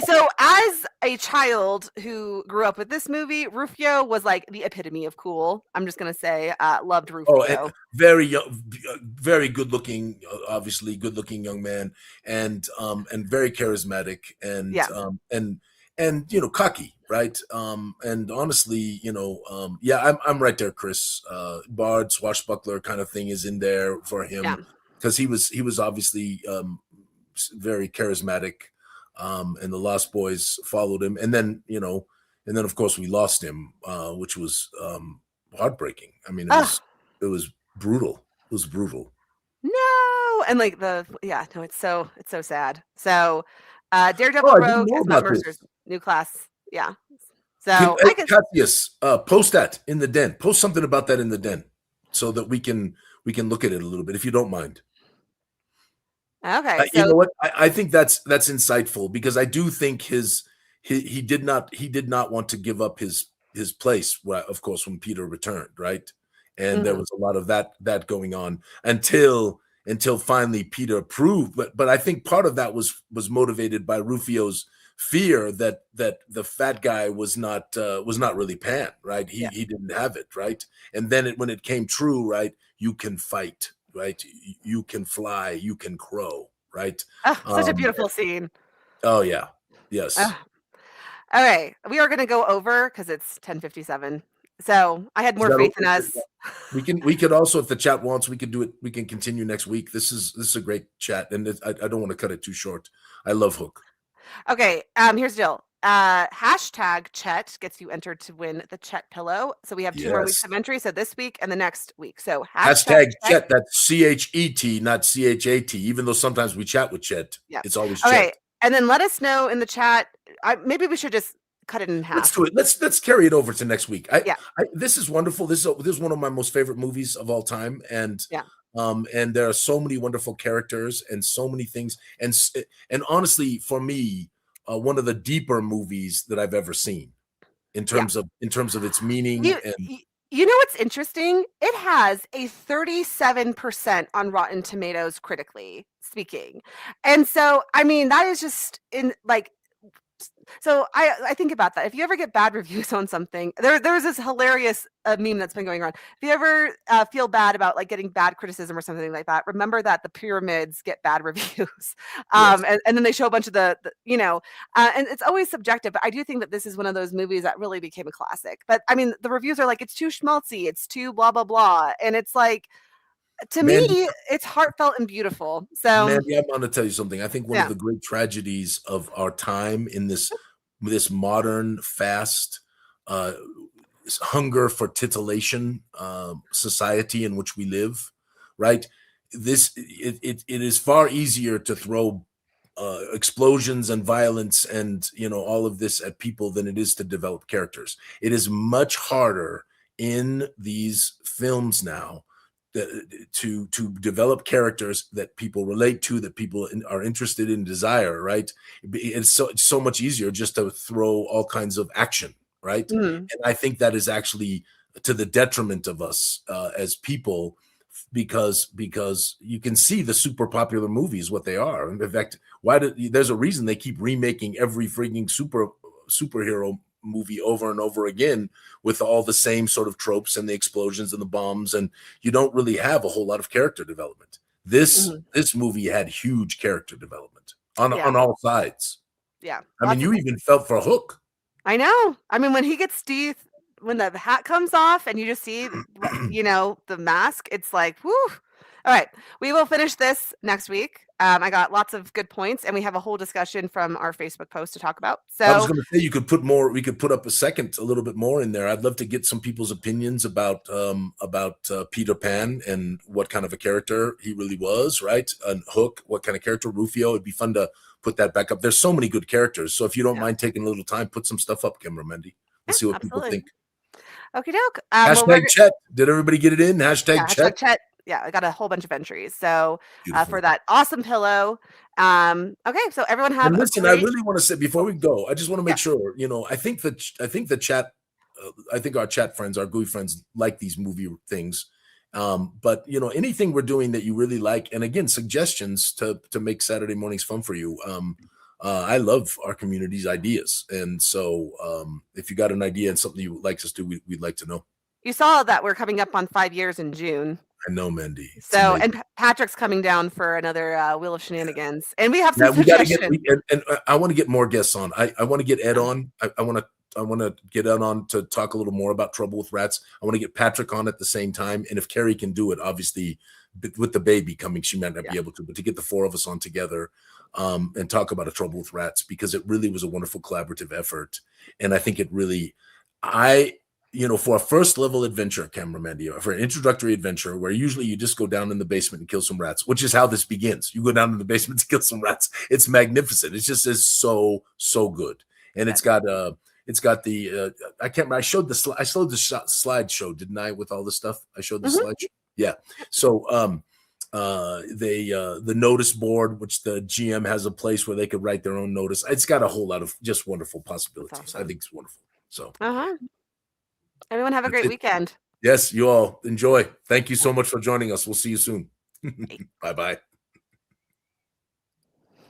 So as a child who grew up with this movie, Rufio was like the epitome of cool. I'm just gonna say, loved Rufio. Oh, and very young, very good looking. Obviously, good looking young man, and very charismatic, and and you know, cocky, right? And honestly, you know, I'm right there, Chris. Bard, swashbuckler kind of thing is in there for him, because he was obviously very charismatic, and the Lost Boys followed him, and then of course we lost him, which was heartbreaking. I mean, it was brutal. was brutal. No, and like no, it's so sad. So, Oh, Daredevil I didn't Rogue know is Matt about this. Mercer's new class. Yeah. Can So I could. Cassius post that in the den? Post something about that in the den, so that we can look at it a little bit, if you don't mind. Okay, You so know what? I think that's insightful, because I do think he did not want to give up his place. Well, of course, when Peter returned, right? And there mhm, was a lot of that going on until finally Peter approved. But I think part of that was motivated by Rufio's fear that the fat guy was not really Pan, right? He yeah. he didn't have it, right? And then when it came true, right? You can fight, right? You can fly, you can crow, right? Oh, such a Um, beautiful scene. oh yeah, yes. Oh, okay, we are gonna go over because it's 10:57. So I had Is more that faith in okay? us. We could also, if the chat wants, we could do it. We can continue next week. This is a great chat, and I don't want to cut it too short. I love Hook. Okay, here's the deal. Hashtag Chet gets you entered to win the Chet pillow. So we have 2 more weeks Yes. of entry. So this week and the next week. So hashtag Hashtag Chet. Chet. That's CHET, not CHAT. Even though sometimes we chat with Chet, Yeah. it's always Okay. Chet. And then let us know in the chat. Maybe we should just cut it in Let's half. do it. Let's carry it over to next week. Yeah. This is wonderful. This is one of my most favorite movies of all time, Yeah. and there are so many wonderful characters and so many things, and honestly, for me, one of the deeper movies that I've ever seen in Yeah. terms of its meaning. You, And y- you know what's interesting? It has a 37% on Rotten Tomatoes critically speaking. And so, I mean, that is just in like so I think about that. If you ever get bad reviews on something, there's this hilarious meme that's been going around. If you ever feel bad about like getting bad criticism or something like that, remember that the pyramids get bad reviews, yes, and then they show a bunch of and it's always subjective. But I do think that this is one of those movies that really became a classic. But I mean, the reviews are like it's too schmaltzy, it's too blah blah blah, and it's like to me, Mandy, it's heartfelt and beautiful. So Mandy, I'm going to tell you something. I think one of yeah, the great tragedies of our time in this modern, fast, uh, hunger for titillation society in which we live, right? It is far easier to throw explosions and violence and all of this at people than it is to develop characters. It is much harder in these films now to develop characters that people relate to, that people are interested in, desire, right? It's so much easier just to throw all kinds of action, right? mhm, And I think that is actually to the detriment of us as people, because you can see the super popular movies what they are. In fact, there's a reason they keep remaking every freaking superhero movie over and over again with all the same sort of tropes and the explosions and the bombs, and you don't really have a whole lot of character development. This mhm, this movie had huge character development on yeah, all sides. yeah, I mean, lots of. you even felt for Hook. I know. I mean, when he gets teeth, when the hat comes off and you just see, the mask, it's like, whoo. All right, we will finish this next week. I got lots of good points, and we have a whole discussion from our Facebook post to talk about. I was So, going to say you could put more. We could put up a little bit more in there. I'd love to get some people's opinions about Peter Pan and what kind of a character he really was, right? And Hook, what kind of character? Rufio. It'd be fun to put that back up. There's so many good characters. So if you don't yeah, mind taking a little time, put some stuff up, Kimber Mendy. yeah, Let's see what people absolutely. think. Okie doke. Well, Hashtag Chet. Did everybody get it in? Hashtag yeah, Chet. hashtag chat. Yeah, I got a whole bunch of entries. So, for Beautiful. that awesome pillow. Okay, so everyone have And a listen, I great. really want to say before we go, I just want to Yeah, make sure, I think the chat, I think our chat friends, our GUI friends, like these movie things. But anything we're doing that you really like, and again, suggestions to make Saturday mornings fun for you. I love our community's ideas, and so if you got an idea and something you would like us to do, we'd like to know. you saw that we're coming up on 5 years in June. I know, Mandy. It's So, amazing. and Patrick's coming down for another Wheel of Shenanigans, and we have some Yeah, we got to get, suggestions. and I want to get more guests on. I want to get Ed on. I want to get Ed on to talk a little more about Trouble with Rats. I want to get Patrick on at the same time. And if Carrie can do it, obviously, with the baby coming, she might not Yeah. be able to. But to get the four of us on together and talk about A Trouble with Rats, because it really was a wonderful collaborative effort. And I think it really, I for a first level adventure, Cameramandia, for an introductory adventure where usually you just go down in the basement and kill some rats, which is how this begins. You go down in the basement to kill some rats. It's magnificent. It just is so good, and it's got the I can't remember. I showed the slideshow, didn't I? With all the stuff, I showed the slideshow. Yeah. So the notice board, which the GM has a place where they could write their own notice. It's got a whole lot of just wonderful possibilities. Awesome. I think it's wonderful. So everyone have a great weekend. Yes, you all enjoy. Thank you so much for joining us. We'll see you soon. Bye-bye.